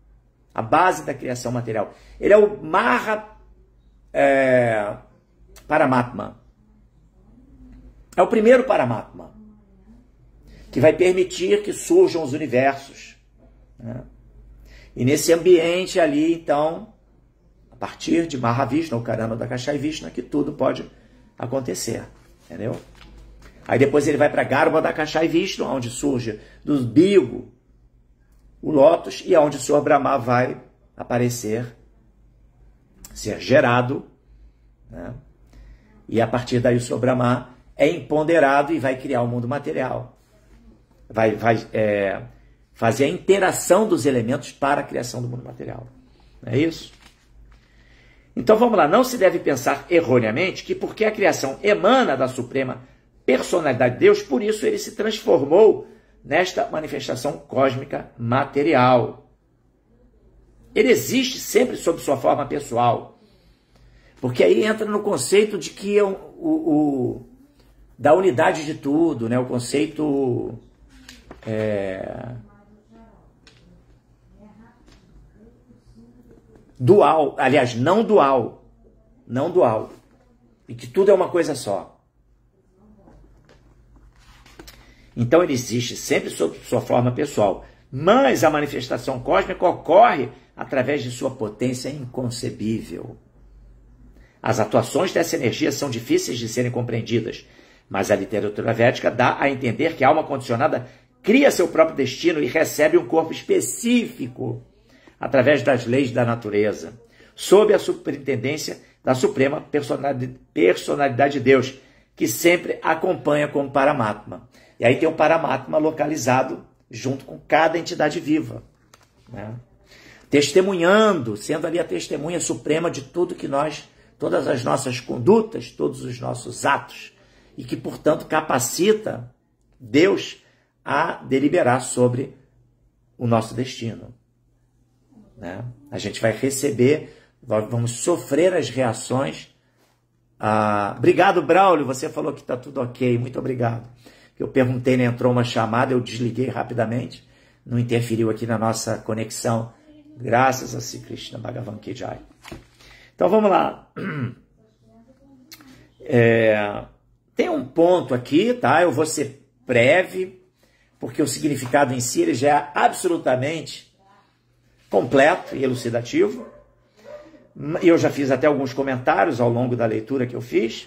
A base da criação material. Ele é o Maha Paramatma. É o primeiro Paramatma, que vai permitir que surjam os universos, né? E nesse ambiente ali, então, a partir de Mahavishnu, o Karana da Kashai Vishnu, que tudo pode acontecer, entendeu? Aí depois ele vai para Garbha da Kashai Vishnu, onde surge do umbigo o lótus, e aonde o Senhor Brahma vai aparecer, ser gerado, né? E a partir daí o Senhor Brahma é empoderado e vai criar o mundo material. Vai fazer a interação dos elementos para a criação do mundo material. Não é isso? Então vamos lá, não se deve pensar erroneamente que porque a criação emana da suprema personalidade de Deus, por isso ele se transformou nesta manifestação cósmica material. Ele existe sempre sob sua forma pessoal. Porque aí entra no conceito de que da unidade de tudo, né? O conceito dual, aliás, não dual, e que tudo é uma coisa só. Então ele existe sempre sob sua forma pessoal, mas a manifestação cósmica ocorre através de sua potência inconcebível. As atuações dessa energia são difíceis de serem compreendidas, Mas a literatura védica dá a entender que a alma condicionada cria seu próprio destino e recebe um corpo específico através das leis da natureza, sob a superintendência da suprema personalidade de Deus, que sempre acompanha como Paramatma. E aí tem o Paramatma localizado junto com cada entidade viva, né? Testemunhando, sendo ali a testemunha suprema de tudo que nós, todas as nossas condutas, todos os nossos atos, e que, portanto, capacita Deus a deliberar sobre o nosso destino, né? A gente vai receber, vamos sofrer as reações. Obrigado, Braulio, você falou que está tudo ok, muito obrigado. Eu perguntei, né, entrou uma chamada, eu desliguei rapidamente, não interferiu aqui na nossa conexão, graças a Sri Krishna Bhagavan Ki Jai. Então vamos lá. Tem um ponto aqui, tá? Eu vou ser breve, porque o significado em si ele já é absolutamente completo e elucidativo. Eu já fiz até alguns comentários ao longo da leitura que eu fiz.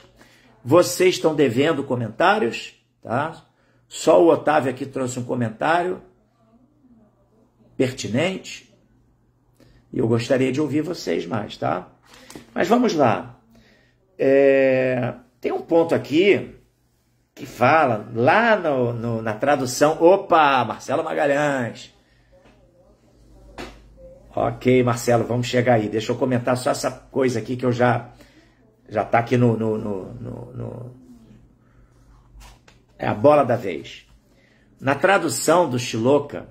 Vocês estão devendo comentários, tá? Só o Otávio aqui trouxe um comentário pertinente. E eu gostaria de ouvir vocês mais, tá? Mas vamos lá. Tem um ponto aqui que fala, lá na tradução... Opa, Marcelo Magalhães. Ok, Marcelo, vamos chegar aí. Deixa eu comentar só essa coisa aqui que eu já tá aqui é a bola da vez. Na tradução do Shloka,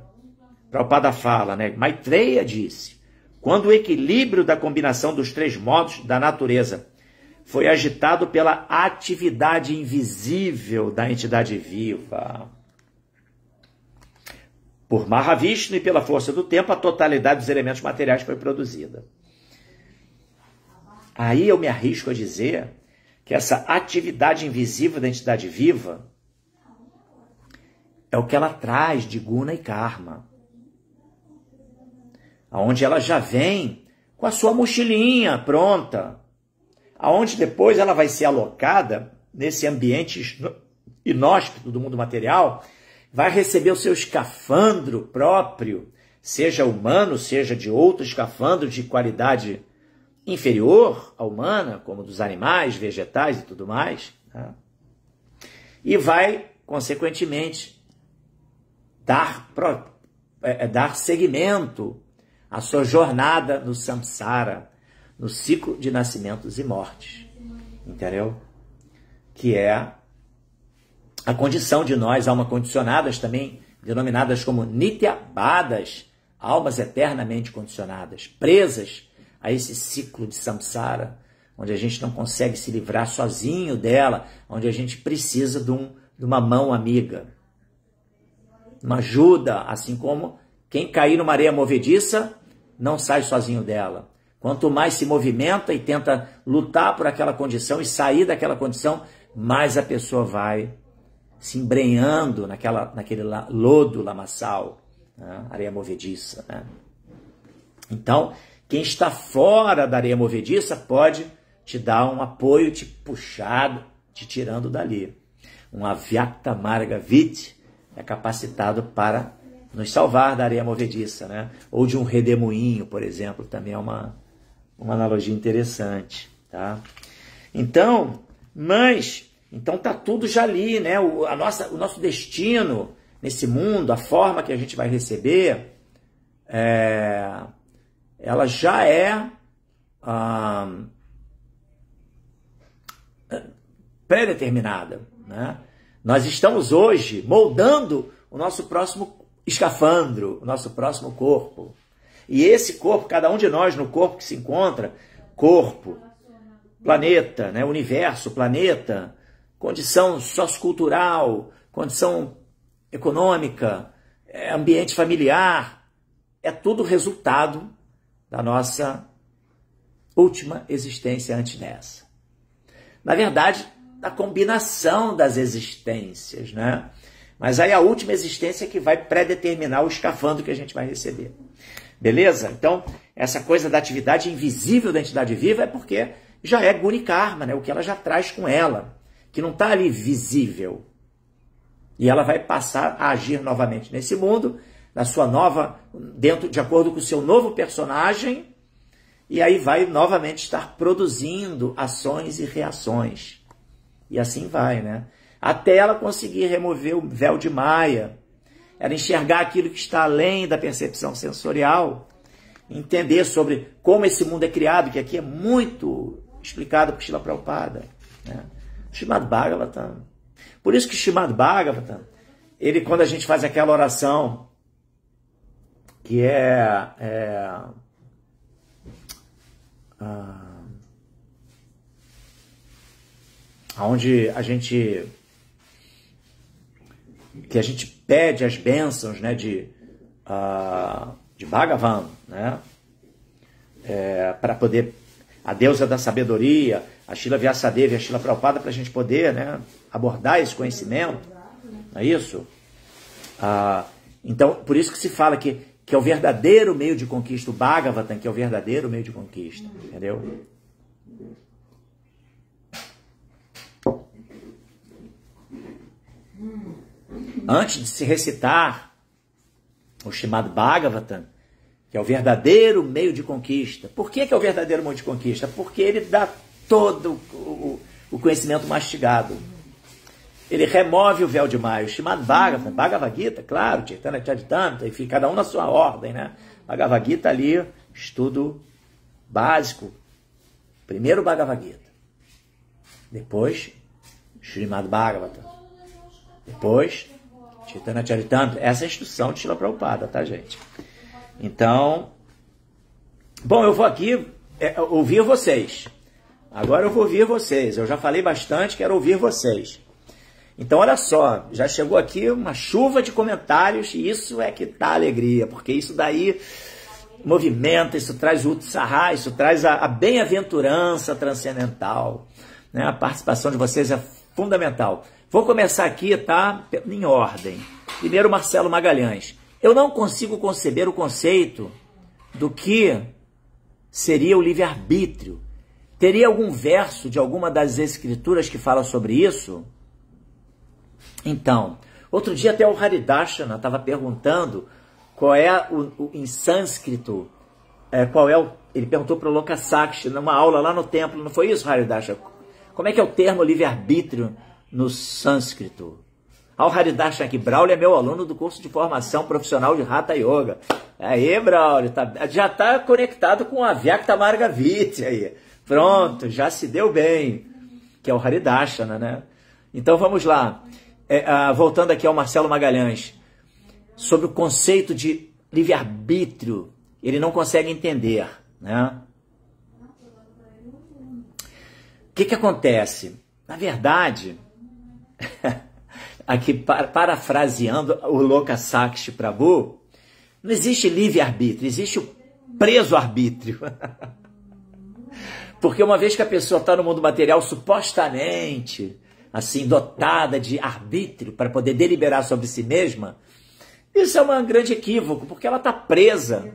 Prabhupada fala, né? Maitreya disse: quando o equilíbrio da combinação dos três modos da natureza foi agitado pela atividade invisível da entidade viva, por Mahavishnu e pela força do tempo, a totalidade dos elementos materiais foi produzida. Aí eu me arrisco a dizer que essa atividade invisível da entidade viva é o que ela traz de guna e karma, aonde ela já vem com a sua mochilinha pronta, aonde depois ela vai ser alocada nesse ambiente inóspito do mundo material, vai receber o seu escafandro próprio, seja humano, seja de outro escafandro de qualidade inferior à humana, como dos animais, vegetais e tudo mais, né? E vai, consequentemente, dar seguimento à sua jornada no samsara, no ciclo de nascimentos e mortes, entendeu? Que é a condição de nós, almas condicionadas, também denominadas como nityabadas, almas eternamente condicionadas, presas a esse ciclo de samsara, onde a gente não consegue se livrar sozinho dela, onde a gente precisa de uma mão amiga, uma ajuda, assim como quem cair numa areia movediça não sai sozinho dela. Quanto mais se movimenta e tenta lutar por aquela condição e sair daquela condição, mais a pessoa vai se embrenhando naquele lodo lamaçal, né? Areia movediça, né? Então, quem está fora da areia movediça pode te dar um apoio, te puxar, te tirando dali. Um Avyakta Marga Vit é capacitado para nos salvar da areia movediça, né? Ou de um redemoinho, por exemplo, também é uma analogia interessante, tá? Então tá tudo já ali, né? O nosso destino nesse mundo, a forma que a gente vai receber, ela já é pré-determinada, né? Nós estamos hoje moldando o nosso próximo escafandro, o nosso próximo corpo. E esse corpo, cada um de nós no corpo que se encontra, corpo, planeta, né? Universo, planeta, condição sociocultural, condição econômica, ambiente familiar, é tudo resultado da nossa última existência antes dessa. Na verdade, da combinação das existências, né? Mas aí a última existência é que vai predeterminar o escafandro que a gente vai receber. Beleza? Então, essa coisa da atividade invisível da entidade viva é porque já é guna e karma, né? O que ela já traz com ela, que não está ali visível. E ela vai passar a agir novamente nesse mundo, na sua nova, de acordo com o seu novo personagem, e aí vai novamente estar produzindo ações e reações. E assim vai, né? Até ela conseguir remover o véu de Maia, ela enxergar aquilo que está além da percepção sensorial, entender sobre como esse mundo é criado, que aqui é muito explicado por Srila Prabhupada, né? Srimad Bhagavatam. Por isso que Srimad Bhagavatam, ele, quando a gente faz aquela oração, que onde a gente pede as bênçãos, né, de Bhagavan, né, para poder, a deusa da sabedoria, a Srila Vyasadeva e a Srila Prabhupada, para a gente poder, né, abordar esse conhecimento, não é isso? Então, por isso que se fala que é o verdadeiro meio de conquista, o Bhagavatam, que é o verdadeiro meio de conquista, entendeu? Antes de se recitar o chamado Bhagavatam, que é o verdadeiro meio de conquista. Por que é o verdadeiro meio de conquista? Porque ele dá todo o conhecimento mastigado. Ele remove o véu de Maia. O Srimad Bhagavatam, Bhagavad Gita, claro, Chaitanya Charitamrita, enfim, cada um na sua ordem, né? Bhagavad Gita ali, estudo básico. Primeiro Bhagavad Gita. Depois, Srimad Bhagavatam. Depois, Chaitanya Charitamrita. Essa é a instrução de Srila Prabhupada, tá, gente? Então, bom, eu vou aqui ouvir vocês. Agora eu vou ouvir vocês. Eu já falei bastante, quero ouvir vocês. Então, olha só, já chegou aqui uma chuva de comentários e isso é que dá alegria, porque isso daí movimenta, isso traz o Utsahá, isso traz a bem-aventurança transcendental, né? A participação de vocês é fundamental. Vou começar aqui, tá? Em ordem. Primeiro, Marcelo Magalhães. Eu não consigo conceber o conceito do que seria o livre-arbítrio. Teria algum verso de alguma das escrituras que fala sobre isso? Então, outro dia até o Haridashana estava perguntando qual é em sânscrito, ele perguntou para o Lokasakshi, numa aula lá no templo, não foi isso, Haridashana? Como é que é o termo livre-arbítrio no sânscrito? O Haridashana aqui, Braulio é meu aluno do curso de formação profissional de Hatha Yoga. Aí, Braulio, já está conectado com a Vyakta Margaviti aí. Pronto, já se deu bem, que é o Haridashana, né? Então vamos lá. Voltando aqui ao Marcelo Magalhães, sobre o conceito de livre-arbítrio, ele não consegue entender, né? O que acontece? Na verdade, aqui parafraseando o Lokasakshi Prabhu, não existe livre-arbítrio, existe o preso-arbítrio. Porque uma vez que a pessoa está no mundo material, supostamente assim, dotada de arbítrio para poder deliberar sobre si mesma, isso é um grande equívoco, porque ela está presa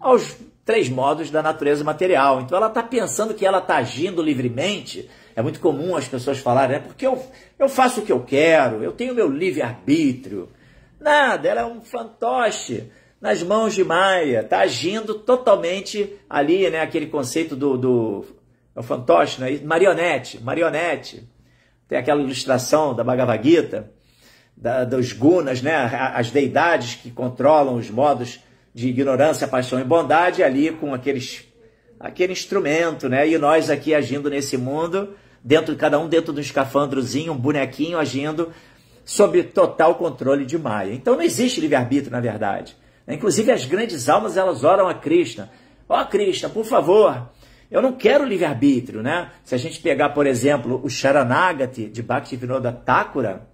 aos 3 modos da natureza material. Então ela está pensando que ela está agindo livremente. É muito comum as pessoas falarem, porque eu faço o que eu quero, eu tenho meu livre-arbítrio. Nada, ela é um fantoche nas mãos de Maia, está agindo totalmente ali, né, aquele conceito é o fantoche, né, marionete. Tem aquela ilustração da Bhagavad Gita, dos gunas, né? As deidades que controlam os modos de ignorância, paixão e bondade, ali com aquele instrumento, né? E nós aqui agindo nesse mundo, cada um dentro de um escafandrozinho, um bonequinho agindo sob total controle de Maia. Então não existe livre-arbítrio, na verdade. Inclusive as grandes almas, elas oram a Krishna. Ó, Krishna, por favor, eu não quero livre-arbítrio, né? Se a gente pegar, por exemplo, o Sharanagati de Bhaktivinoda Thakura,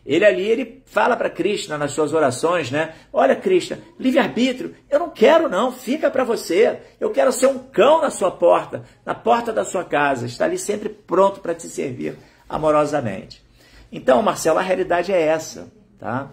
ele fala para Krishna nas suas orações, né? Olha, Krishna, livre-arbítrio, eu não quero não, fica para você. Eu quero ser um cão na sua porta, na porta da sua casa, estar ali sempre pronto para te servir amorosamente. Então, Marcelo, a realidade é essa, tá?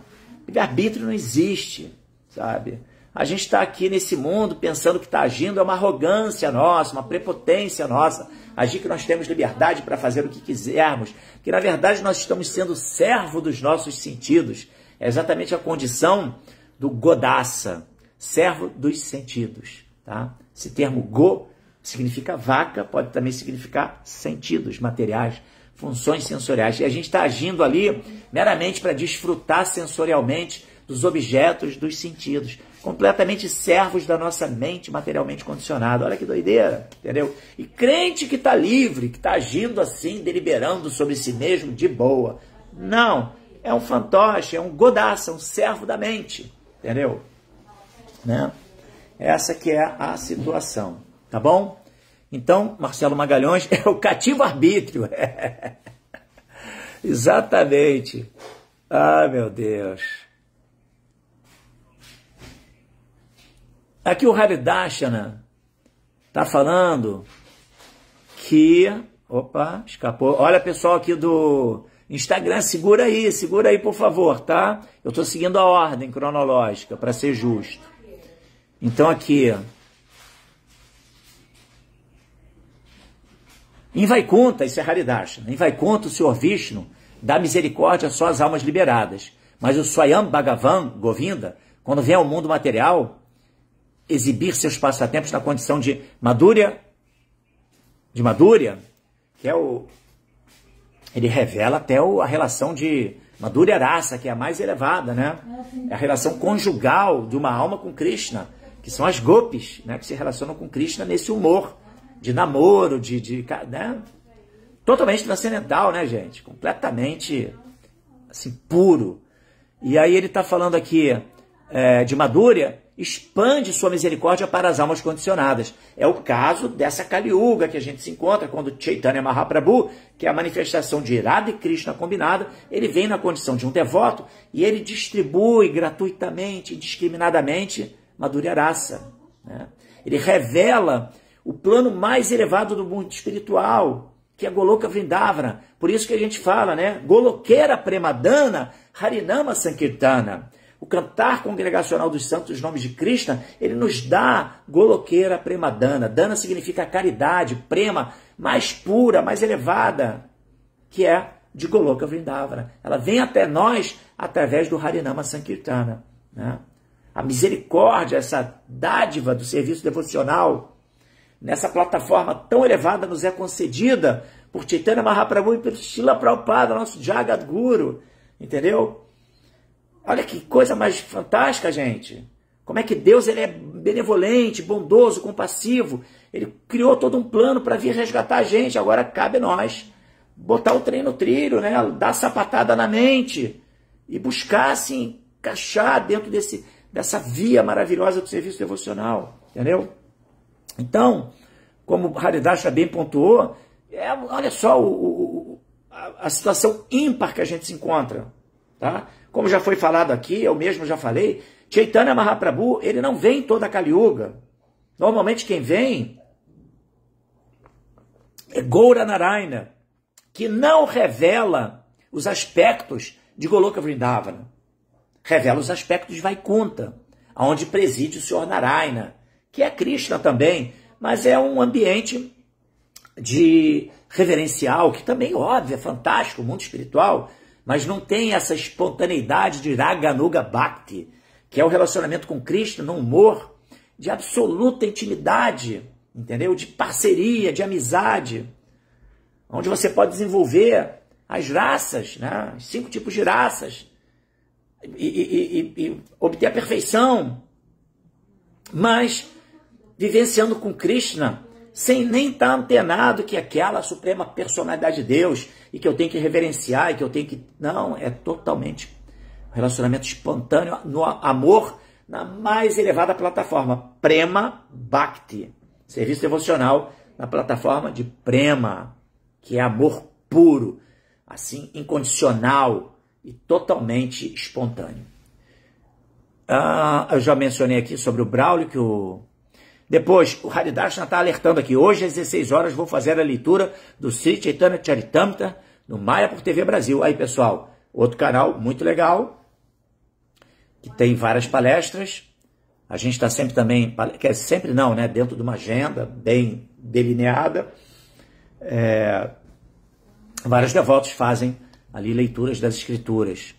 Livre-arbítrio não existe, sabe? a gente está aqui nesse mundo pensando que está agindo, é uma arrogância nossa, uma prepotência nossa, agir que nós temos liberdade para fazer o que quisermos, que na verdade nós estamos sendo servo dos nossos sentidos. É exatamente a condição do godassa, servo dos sentidos. Tá? Esse termo go significa vaca, pode também significar sentidos materiais, funções sensoriais. E a gente está agindo ali meramente para desfrutar sensorialmente dos objetos, dos sentidos, completamente servos da nossa mente materialmente condicionada. Olha que doideira, entendeu? E crente que está livre, que está agindo assim, deliberando sobre si mesmo de boa. Não, é um fantoche, é um godassa, um servo da mente, entendeu? Né? Essa que é a situação, tá bom? Então, Marcelo Magalhães é o cativo-arbítrio. Exatamente. Ah, meu Deus. Aqui o Haridashana está falando que... Opa, escapou. Olha, pessoal aqui do Instagram, segura aí, por favor, tá? Eu estou seguindo a ordem cronológica, para ser justo. Então aqui... Em Vaikunta, isso é Haridashana, em Vaikunta o Senhor Vishnu dá misericórdia só às almas liberadas. Mas o Swayam Bhagavan, Govinda, quando vem ao mundo material... exibir seus passatempos na condição de Madhurya, que é o... Ele revela até a relação de Madhurya Rasa, que é a mais elevada, né? É a relação conjugal de uma alma com Krishna, que são as gopis, né? Que se relacionam com Krishna nesse humor de namoro, né? Totalmente transcendental, né, gente? Completamente, assim, puro. E aí ele está falando aqui de Madhurya, expande sua misericórdia para as almas condicionadas. É o caso dessa Kali Yuga que a gente se encontra quando Chaitanya Mahaprabhu, que é a manifestação de Radha e Krishna combinada, ele vem na condição de um devoto e ele distribui gratuitamente, indiscriminadamente, Madhurya Rasa, né? Ele revela o plano mais elevado do mundo espiritual, que é Goloka Vrindavana. Por isso que a gente fala, né? Golokera Premadana Harinama Sankirtana. O cantar congregacional dos santos nomes de Krishna, ele nos dá Golokera Premadana. Dana significa caridade, prema, mais pura, mais elevada, que é de Goloka Vrindavana. Ela vem até nós através do Harinama Sankirtana, né? A misericórdia, essa dádiva do serviço devocional, nessa plataforma tão elevada nos é concedida por Chaitanya Mahaprabhu e pelo Srila Prabhupada, nosso Jagadguru, entendeu? Olha que coisa mais fantástica, gente. Como é que Deus ele é benevolente, bondoso, compassivo. Ele criou todo um plano para vir resgatar a gente. Agora cabe a nós botar o trem no trilho, né? Dar sapatada na mente e buscar, assim, encaixar dentro dessa via maravilhosa do serviço devocional, entendeu? Então, como o Haridashana bem pontuou, olha só a situação ímpar que a gente se encontra, tá? Como já foi falado aqui, eu mesmo já falei, Chaitanya Mahaprabhu, ele não vem toda a Kali Yuga. Normalmente quem vem é Gaura Narayana, que não revela os aspectos de Goloka Vrindavana. Revela os aspectos de Vaikunta, onde preside o Senhor Narayana, que é Krishna também, mas é um ambiente de reverencial, que também, óbvio, é fantástico, o mundo espiritual, mas não tem essa espontaneidade de Raganuga Bhakti, que é o relacionamento com Krishna num humor de absoluta intimidade, entendeu? De parceria, de amizade, onde você pode desenvolver as raças, né? Os 5 tipos de raças, e obter a perfeição, mas vivenciando com Krishna, sem nem estar antenado que aquela suprema personalidade de Deus, e que eu tenho que reverenciar, e que eu tenho que... Não, é totalmente relacionamento espontâneo, no amor, na mais elevada plataforma, Prema Bhakti, serviço devocional na plataforma de Prema, que é amor puro, assim, incondicional e totalmente espontâneo. Eu já mencionei aqui sobre o Braulio, que Depois, o Haridashana está alertando aqui, hoje às 16 horas vou fazer a leitura do Sri Chaitanya Charitamrita no Mayapur TV Brasil. Aí, pessoal, outro canal muito legal, que tem várias palestras, A gente está sempre também, quer sempre não, né? Dentro de uma agenda bem delineada. Vários devotos fazem ali leituras das escrituras,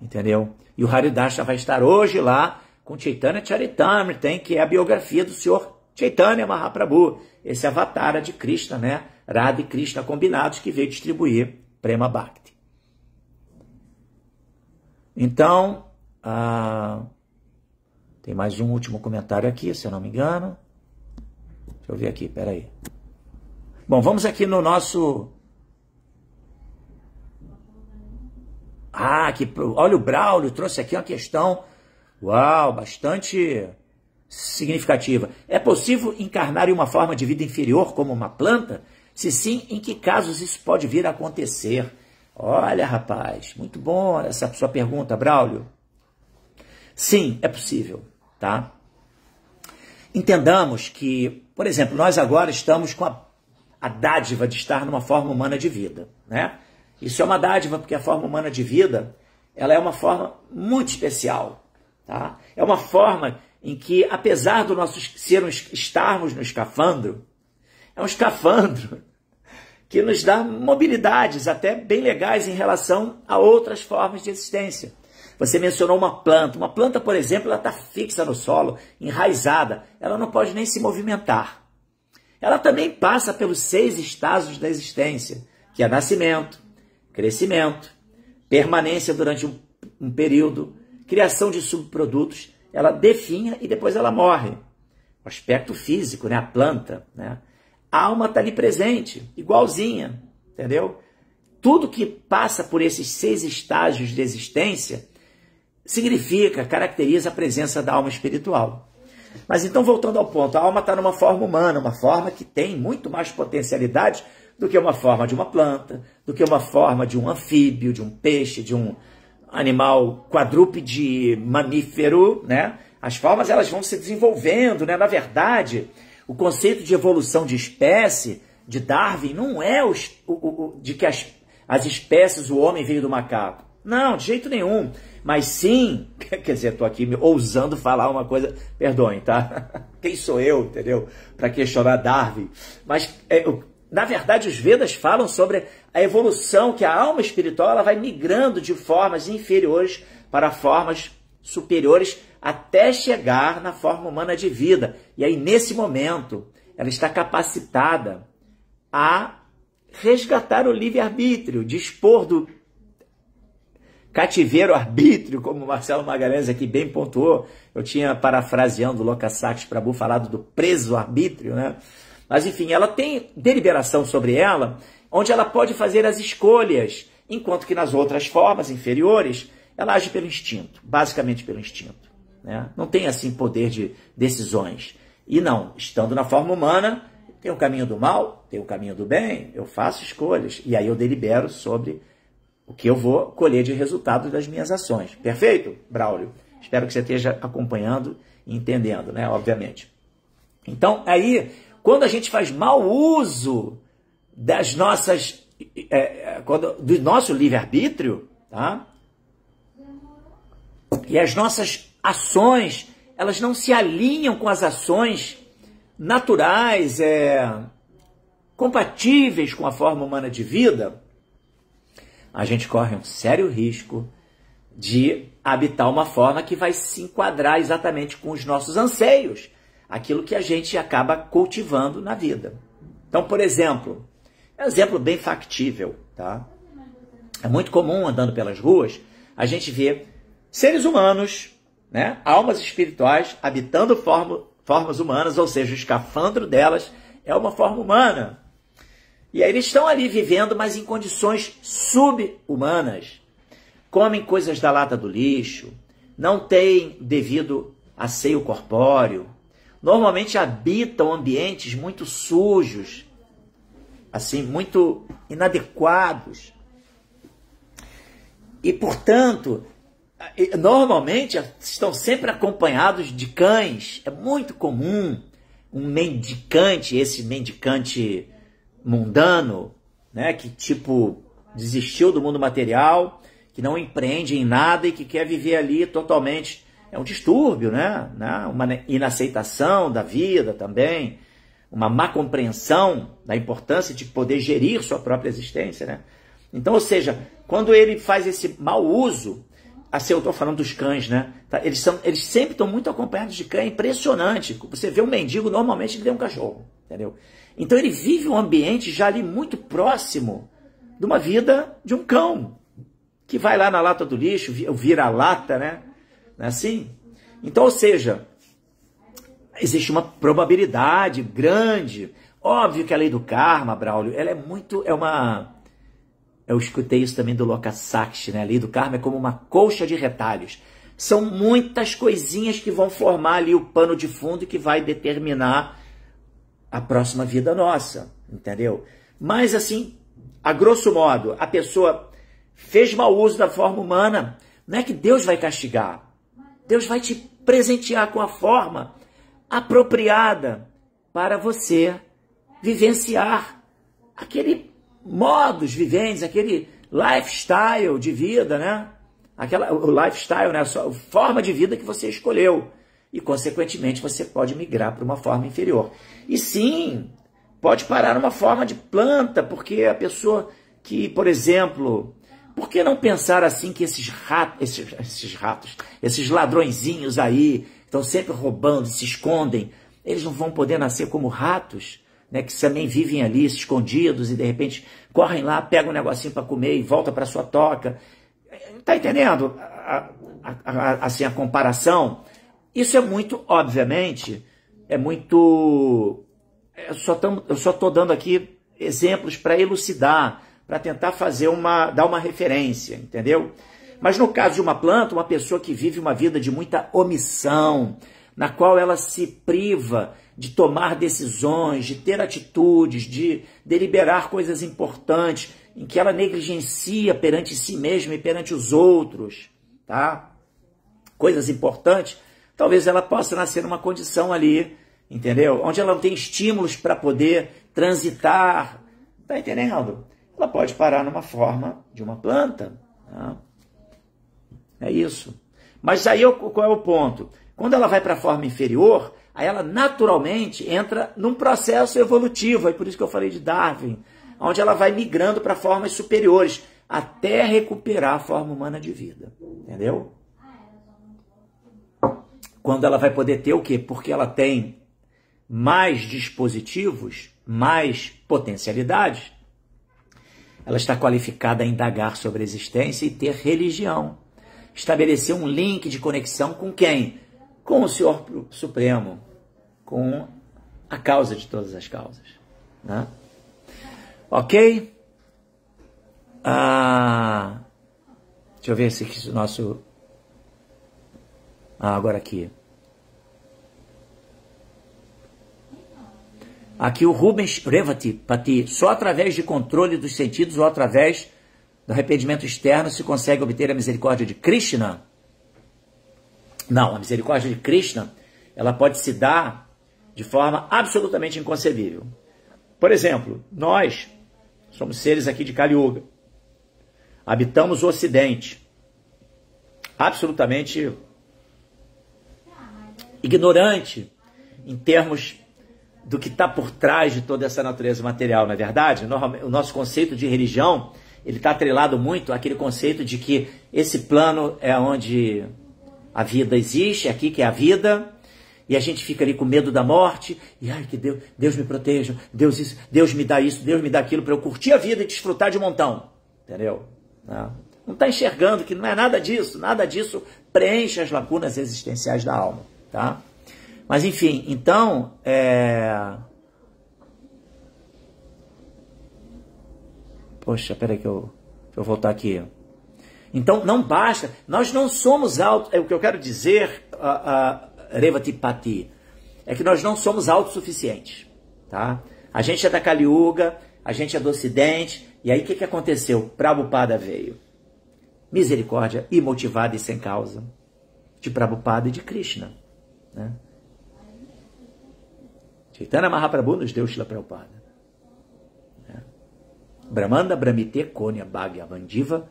entendeu? E o Haridasha vai estar hoje lá com Chaitanya Charitamrita, que é a biografia do senhor Chaitanya Mahaprabhu, esse avatar de Krishna, né? Radha e Krishna combinados, que veio distribuir Prema Bhakti. Então, tem mais um último comentário aqui, se eu não me engano. Deixa eu ver aqui, peraí. Bom, vamos aqui no nosso... olha, o Braulio trouxe aqui uma questão, uau, bastante significativa. É possível encarnar em uma forma de vida inferior como uma planta? Se sim, em que casos isso pode vir a acontecer? Olha, rapaz, muito bom essa sua pergunta, Braulio. Sim, é possível, tá? Entendamos que, por exemplo, nós agora estamos com a dádiva de estar numa forma humana de vida, né? Isso é uma dádiva porque a forma humana de vida, ela é uma forma muito especial, tá? É uma forma em que, apesar do nosso estarmos no escafandro, é um escafandro que nos dá mobilidades até bem legais em relação a outras formas de existência. Você mencionou uma planta, por exemplo, ela está fixa no solo, enraizada, ela não pode nem se movimentar. Ela também passa pelos 6 estágios da existência, que é nascimento, crescimento, permanência durante um período, criação de subprodutos, ela definha e depois ela morre. O aspecto físico, né? A planta, né? A alma está ali presente, igualzinha, entendeu? Tudo que passa por esses 6 estágios de existência caracteriza a presença da alma espiritual. Mas então, voltando ao ponto, a alma está numa forma humana, uma forma que tem muito mais potencialidade do que uma forma de uma planta, do que uma forma de um anfíbio, de um peixe, de um animal quadrúpede mamífero, né? As formas elas vão se desenvolvendo, né? Na verdade, o conceito de evolução de espécie de Darwin não é de que as espécies, o homem veio do macaco. Não, de jeito nenhum. Mas sim, quer dizer, estou aqui ousando falar uma coisa, perdoem, tá? Quem sou eu, entendeu? Para questionar Darwin. Mas, na verdade, os Vedas falam sobre a evolução, que a alma espiritual ela vai migrando de formas inferiores para formas superiores até chegar na forma humana de vida. E aí, nesse momento, ela está capacitada a resgatar o livre-arbítrio, dispor do cativeiro-arbítrio, como o Marcelo Magalhães aqui bem pontuou. Eu tinha, parafraseando o Lokasakshi Prabhu, falado do preso-arbítrio, né? Mas, enfim, ela tem deliberação sobre ela, onde ela pode fazer as escolhas, enquanto que nas outras formas inferiores, ela age pelo instinto, basicamente pelo instinto, né? Não tem, assim, poder de decisões. E não, estando na forma humana, tem o caminho do mal, tem o caminho do bem, eu faço escolhas, e aí eu delibero sobre o que eu vou colher de resultado das minhas ações. Perfeito, Braulio? Espero que você esteja acompanhando e entendendo, né? Obviamente. Então, aí, quando a gente faz mau uso das nossas, do nosso livre-arbítrio, tá? E as nossas ações, elas não se alinham com as ações naturais, compatíveis com a forma humana de vida, a gente corre um sério risco de habitar uma forma que vai se enquadrar exatamente com os nossos anseios, aquilo que a gente acaba cultivando na vida. Então, por exemplo, é um exemplo bem factível, tá? É muito comum, andando pelas ruas, a gente ver seres humanos, né, almas espirituais, habitando formas humanas, ou seja, o escafandro delas é uma forma humana. E aí eles estão ali vivendo, mas em condições sub-humanas. Comem coisas da lata do lixo, não têm devido asseio corpóreo, normalmente habitam ambientes muito sujos, assim, muito inadequados. E, portanto, normalmente estão sempre acompanhados de cães. É muito comum um mendicante, esse mendicante mundano, né, que tipo desistiu do mundo material, que não empreende em nada e que quer viver ali totalmente é um distúrbio, né? Uma inaceitação da vida também, uma má compreensão da importância de poder gerir sua própria existência, né? Então, ou seja, quando ele faz esse mau uso, assim, eu estou falando dos cães, né? Tá? Eles sempre estão muito acompanhados de cães, é impressionante. Você vê um mendigo, normalmente ele tem um cachorro, entendeu? Então ele vive um ambiente já ali muito próximo de uma vida de um cão, que vai lá na lata do lixo, vira a lata, né? Não é assim? Então, ou seja, existe uma probabilidade grande. Óbvio que a lei do karma, Braulio, ela eu escutei isso também do Lokacsakshi, né? A lei do karma é como uma colcha de retalhos. São muitas coisinhas que vão formar ali o pano de fundo que vai determinar a próxima vida nossa, entendeu? Mas assim, a grosso modo, a pessoa fez mau uso da forma humana, não é que Deus vai castigar. Deus vai te presentear com a forma apropriada para você vivenciar aquele modus vivendi, aquele lifestyle de vida, né? O lifestyle, né? A forma de vida que você escolheu. E, consequentemente, você pode migrar para uma forma inferior. E sim, pode parar numa forma de planta, porque a pessoa que, por exemplo, por que não pensar assim que esses ratos, esses ladrõezinhos aí, estão sempre roubando, se escondem, eles não vão poder nascer como ratos, né, que também vivem ali escondidos e de repente correm lá, pegam um negocinho para comer e volta para sua toca. Tá entendendo assim a comparação? Isso é muito, obviamente, eu só estou dando aqui exemplos para elucidar, para tentar dar uma referência, entendeu? Mas no caso de uma planta, uma pessoa que vive uma vida de muita omissão, na qual ela se priva de tomar decisões, de ter atitudes, de deliberar coisas importantes, em que ela negligencia perante si mesma e perante os outros, tá? Coisas importantes, talvez ela possa nascer numa condição ali, entendeu? Onde ela não tem estímulos para poder transitar, tá entendendo? Ela pode parar numa forma de uma planta, tá? É isso. Mas aí qual é o ponto? Quando ela vai para a forma inferior, aí ela naturalmente entra num processo evolutivo, é por isso que eu falei de Darwin, onde ela vai migrando para formas superiores, até recuperar a forma humana de vida, entendeu? Quando ela vai poder ter o quê? Porque ela tem mais dispositivos, mais potencialidades, ela está qualificada a indagar sobre a existência e ter religião. Estabelecer um link de conexão com quem? Com o Senhor Supremo, com a causa de todas as causas, né? Ok? Deixa eu ver se o nosso... agora aqui. Aqui o Rubens Revati, Pati, só através de controle dos sentidos ou através do arrependimento externo se consegue obter a misericórdia de Krishna? Não, a misericórdia de Krishna, ela pode se dar de forma absolutamente inconcebível. Por exemplo, nós somos seres aqui de Kali Yuga, habitamos o Ocidente, absolutamente ignorante em termos do que está por trás de toda essa natureza material, não é verdade? O nosso conceito de religião, ele está atrelado muito àquele conceito de que esse plano é onde a vida existe, é aqui que é a vida, e a gente fica ali com medo da morte, e ai, que Deus me proteja, Deus me dá isso, Deus me dá aquilo, para eu curtir a vida e desfrutar de um montão, entendeu? Não está enxergando que não é nada disso preenche as lacunas existenciais da alma, tá? Mas enfim, então, poxa, peraí que deixa eu voltar aqui. Então, não basta, nós não somos o que eu quero dizer, Revati Pati, é que nós não somos autossuficientes, tá? A gente é da Kali Yuga, a gente é do Ocidente, e aí o que aconteceu? Prabhupada veio. Misericórdia imotivada e sem causa de Prabhupada e de Krishna, né? Chaitanya Mahaprabhu nos deu Srila Prabhupada. Brahmanda Brahmite Konya Bhagya Vandiva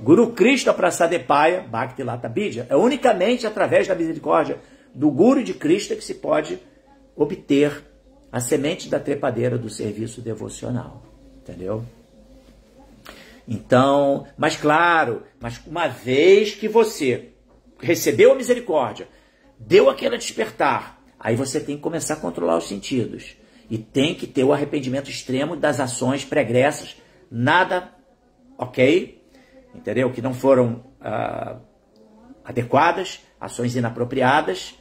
Guru Krishna Prasadepaya Bhakti Lata Bidya. É unicamente através da misericórdia do Guru de Krishna que se pode obter a semente da trepadeira do serviço devocional. Entendeu? Então, mas claro, mas uma vez que você recebeu a misericórdia, deu aquele despertar, aí você tem que começar a controlar os sentidos. E tem que ter o arrependimento extremo das ações pregressas, nada, ok? Entendeu? Que não foram adequadas, ações inapropriadas,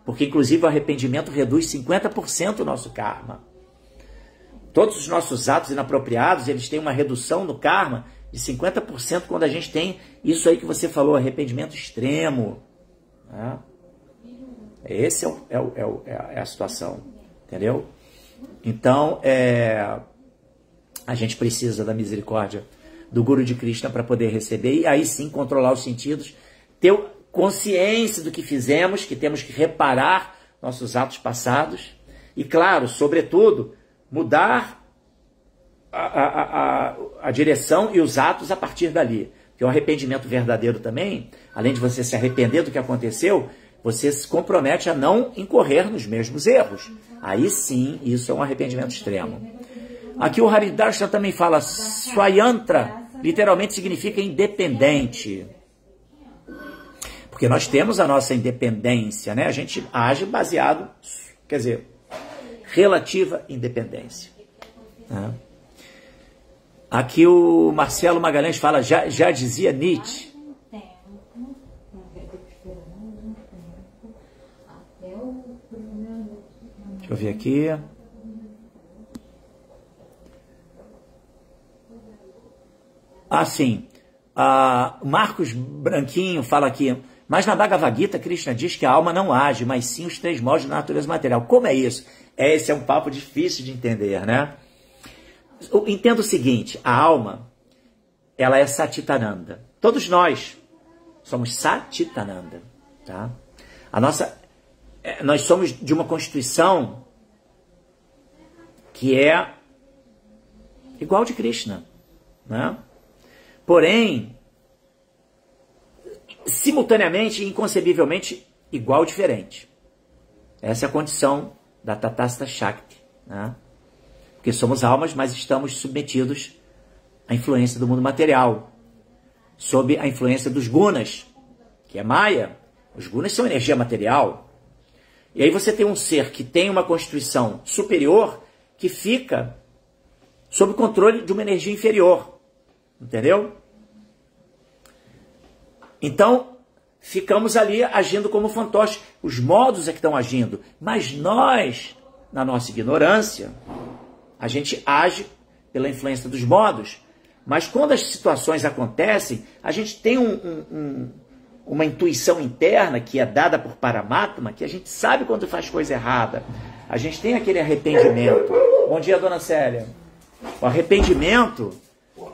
porque inclusive o arrependimento reduz 50% o nosso karma. Todos os nossos atos inapropriados, eles têm uma redução no karma de 50% quando a gente tem isso aí que você falou, arrependimento extremo. Né? Esse é a situação, entendeu? Então, a gente precisa da misericórdia do Guru de Krishna para poder receber e aí sim controlar os sentidos, ter consciência do que fizemos, que temos que reparar nossos atos passados e, claro, sobretudo, mudar a direção e os atos a partir dali. Porque o arrependimento verdadeiro também, além de você se arrepender do que aconteceu, você se compromete a não incorrer nos mesmos erros. Aí sim, isso é um arrependimento extremo. Aqui o Haridarshan também fala, Swayantra, literalmente significa independente. Porque nós temos a nossa independência, né? A gente age baseado, quer dizer, relativa independência. Né? Aqui o Marcelo Magalhães fala, já dizia Nietzsche. Deixa eu ver aqui. Sim. Marcos Branquinho fala aqui, mas na Bhagavad Gita, Krishna diz que a alma não age, mas sim os 3 modos da natureza material. Como é isso? Esse é um papo difícil de entender, né? Entenda o seguinte, a alma, ela é Satitananda. Todos nós somos Satitananda, tá? Nós somos de uma constituição que é igual de Krishna, né? Porém, simultaneamente e inconcebivelmente igual ou diferente. Essa é a condição da Tatastha Shakti, né? Porque somos almas, mas estamos submetidos à influência do mundo material, sob a influência dos gunas, que é Maya. Os gunas são energia material. E aí você tem um ser que tem uma constituição superior que fica sob o controle de uma energia inferior. Entendeu? Então, ficamos ali agindo como fantoches. Os modos é que estão agindo. Mas nós, na nossa ignorância, a gente age pela influência dos modos. Mas quando as situações acontecem, a gente tem uma intuição interna que é dada por Paramatma, que a gente sabe quando faz coisa errada. A gente tem aquele arrependimento. Bom dia, dona Célia. O arrependimento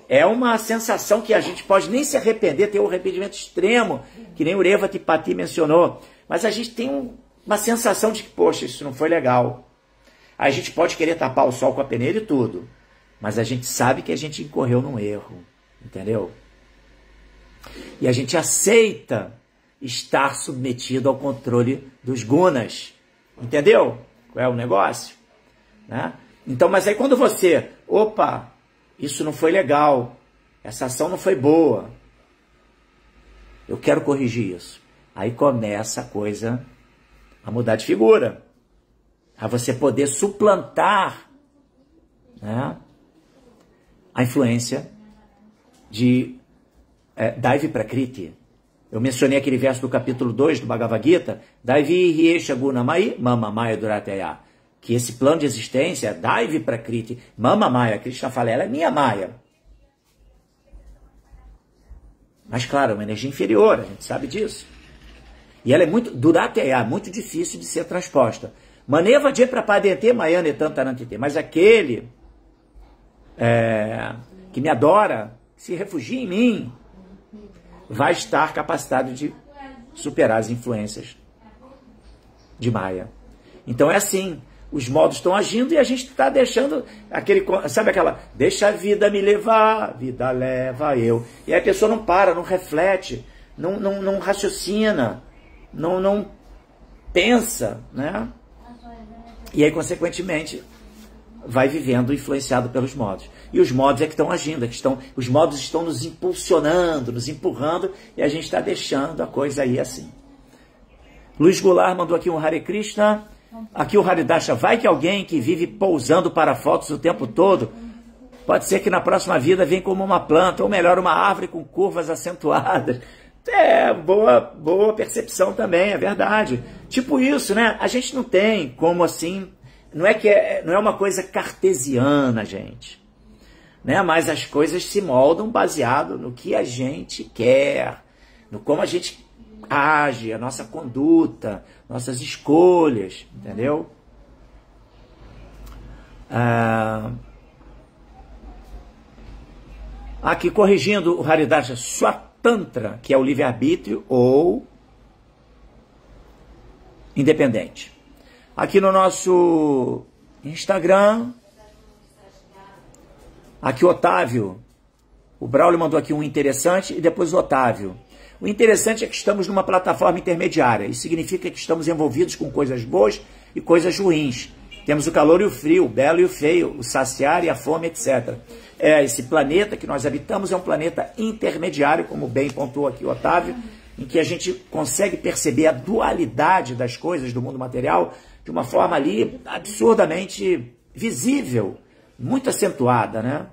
é uma sensação que a gente pode nem se arrepender, ter um arrependimento extremo, que nem o Revatipati mencionou. Mas a gente tem uma sensação de que, poxa, isso não foi legal. A gente pode querer tapar o sol com a peneira e tudo. Mas a gente sabe que a gente incorreu num erro. Entendeu? E a gente aceita estar submetido ao controle dos gunas. Entendeu? Qual é o negócio? Né? Então, mas aí quando você... Opa, isso não foi legal. Essa ação não foi boa. Eu quero corrigir isso. Aí começa a coisa a mudar de figura. A você poder suplantar, né, a influência de Daivi Prakriti. Eu mencionei aquele verso do capítulo 2 do Bhagavad Gita, Daivi Hiesha Gunamai Mama Maya Durataya, que esse plano de existência, Daivi Prakriti, Mama Maya, Krishna fala, ela é minha Maya. Mas claro, é uma energia inferior, a gente sabe disso. E ela é muito, Durataya, muito difícil de ser transposta. Maneva de prapadente mayane tantarantite. Mas aquele que me adora, se refugia em mim, vai estar capacitado de superar as influências de Maya. Então é assim, os modos estão agindo e a gente está deixando aquele, sabe aquela, deixa a vida me levar, a vida leva eu. E aí a pessoa não para, não reflete, não raciocina, não pensa, né? E aí, consequentemente, vai vivendo influenciado pelos modos. E os modos é que estão agindo, os modos estão nos impulsionando, nos empurrando, e a gente está deixando a coisa aí assim. Luiz Goulart mandou aqui um Hare Krishna. Aqui o Haridasha, vai que alguém que vive pousando para fotos o tempo todo, pode ser que na próxima vida venha como uma planta, ou melhor, uma árvore com curvas acentuadas. Boa percepção também, é verdade. Tipo isso, né? A gente não tem como assim, não é uma coisa cartesiana, gente. Né? Mas as coisas se moldam baseado no que a gente quer, no como a gente age, a nossa conduta, nossas escolhas, entendeu? Aqui corrigindo o Haridasha, Swatantra, que é o livre-arbítrio ou independente. Aqui no nosso Instagram, aqui o Otávio, o Braulio mandou aqui um interessante e depois o Otávio. O interessante é que estamos numa plataforma intermediária. Isso significa que estamos envolvidos com coisas boas e coisas ruins. Temos o calor e o frio, o belo e o feio, o saciar e a fome, etc. Esse planeta que nós habitamos é um planeta intermediário, como bem pontuou aqui o Otávio, em que a gente consegue perceber a dualidade das coisas do mundo material de uma forma ali absurdamente visível, muito acentuada, né?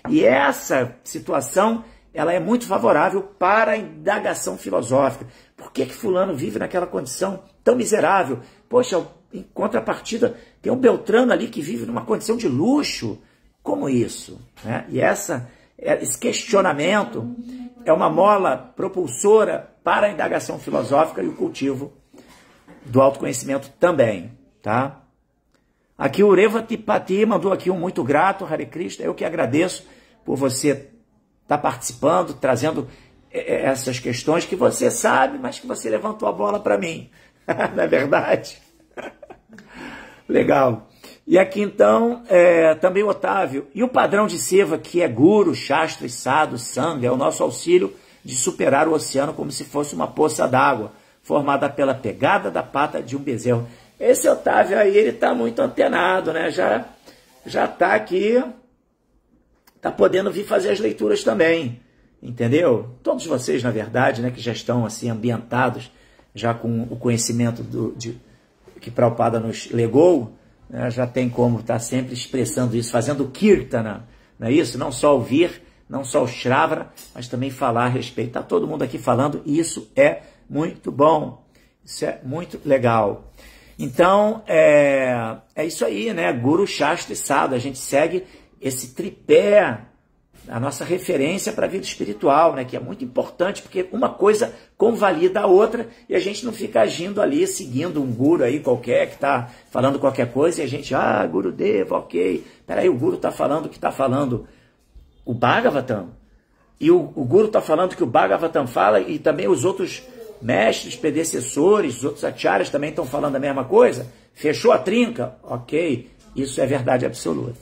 E essa situação, ela é muito favorável para a indagação filosófica. Por que fulano vive naquela condição tão miserável? Poxa, em contrapartida, tem um Beltrano ali que vive numa condição de luxo. Como isso? Né? E esse questionamento é uma mola propulsora para a indagação filosófica e o cultivo do autoconhecimento também. Tá? Aqui o Revatipati mandou aqui um muito grato, Hare Krishna. Eu que agradeço por você está participando, trazendo essas questões que você sabe, mas que você levantou a bola para mim. Não é verdade? Legal. E aqui então, também o Otávio. E o padrão de Seva, que é Guru, Shastra, Sadhu, Sangha, é o nosso auxílio de superar o oceano como se fosse uma poça d'água, formada pela pegada da pata de um bezerro. Esse Otávio aí, ele está muito antenado, né? Já está aqui, está podendo vir fazer as leituras também, entendeu? Todos vocês, na verdade, né, que já estão assim ambientados, já com o conhecimento que Prabhupada nos legou, né, já tem como estar sempre expressando isso, fazendo kirtana, não é isso? Não só ouvir, não só o shravana, mas também falar a respeito. Está todo mundo aqui falando, e isso é muito bom, isso é muito legal. Então, é isso aí, né? Guru, Shastra e Sadhu, a gente segue esse tripé, a nossa referência para a vida espiritual, né? Que é muito importante, porque uma coisa convalida a outra e a gente não fica agindo ali, seguindo um guru aí qualquer que está falando qualquer coisa e a gente, Gurudeva, ok, peraí, o guru está falando o que está falando o Bhagavatam, e o guru está falando que o Bhagavatam fala, e também os outros mestres, predecessores, os outros acharyas também estão falando a mesma coisa, fechou a trinca, ok, isso é verdade absoluta.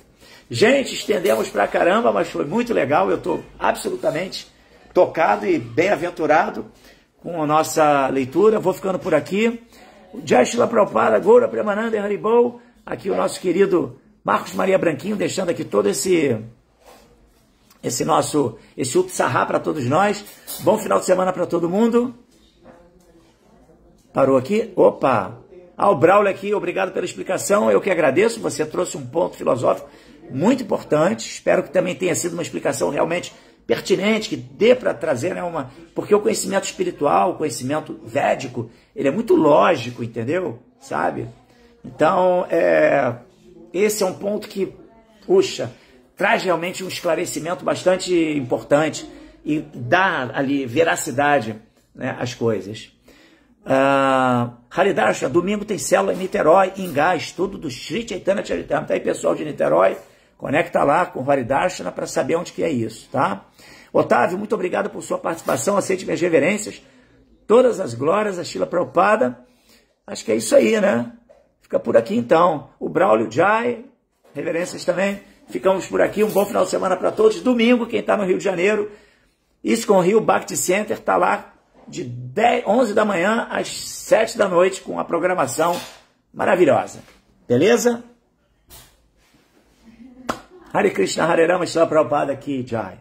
Gente, estendemos pra caramba, mas foi muito legal, eu estou absolutamente tocado e bem-aventurado com a nossa leitura, vou ficando por aqui. Jai Shila Prabhupada, Gaura Premananda e Haribol, aqui o nosso querido Marcos Maria Branquinho, deixando aqui todo esse Utsahá para todos nós. Bom final de semana para todo mundo. Parou aqui? Opa! O Braulio aqui, obrigado pela explicação, eu que agradeço, você trouxe um ponto filosófico muito importante, espero que também tenha sido uma explicação realmente pertinente, que dê para trazer, né, porque o conhecimento espiritual, o conhecimento védico, ele é muito lógico, entendeu? Sabe? Então, esse é um ponto que, puxa, traz realmente um esclarecimento bastante importante e dá ali veracidade, né, às coisas. Haridarsha, domingo tem célula em Niterói, em Gás, tudo do Sri Chaitanya Charitamrita. Tá aí, pessoal de Niterói, conecta lá com o Haridarsha para saber onde que é isso, tá? Otávio, muito obrigado por sua participação, aceite minhas reverências, todas as glórias a Srila Prabhupada. Acho que é isso aí, né? Fica por aqui então. O Braulio Jai, reverências também. Ficamos por aqui. Um bom final de semana para todos. Domingo, quem está no Rio de Janeiro, ISKCON Rio Bhakti Center está lá de 11 da manhã às 7 da noite com a programação maravilhosa. Beleza? Hare Krishna, Hare Rama, Shila Prabhupada aqui, Jai.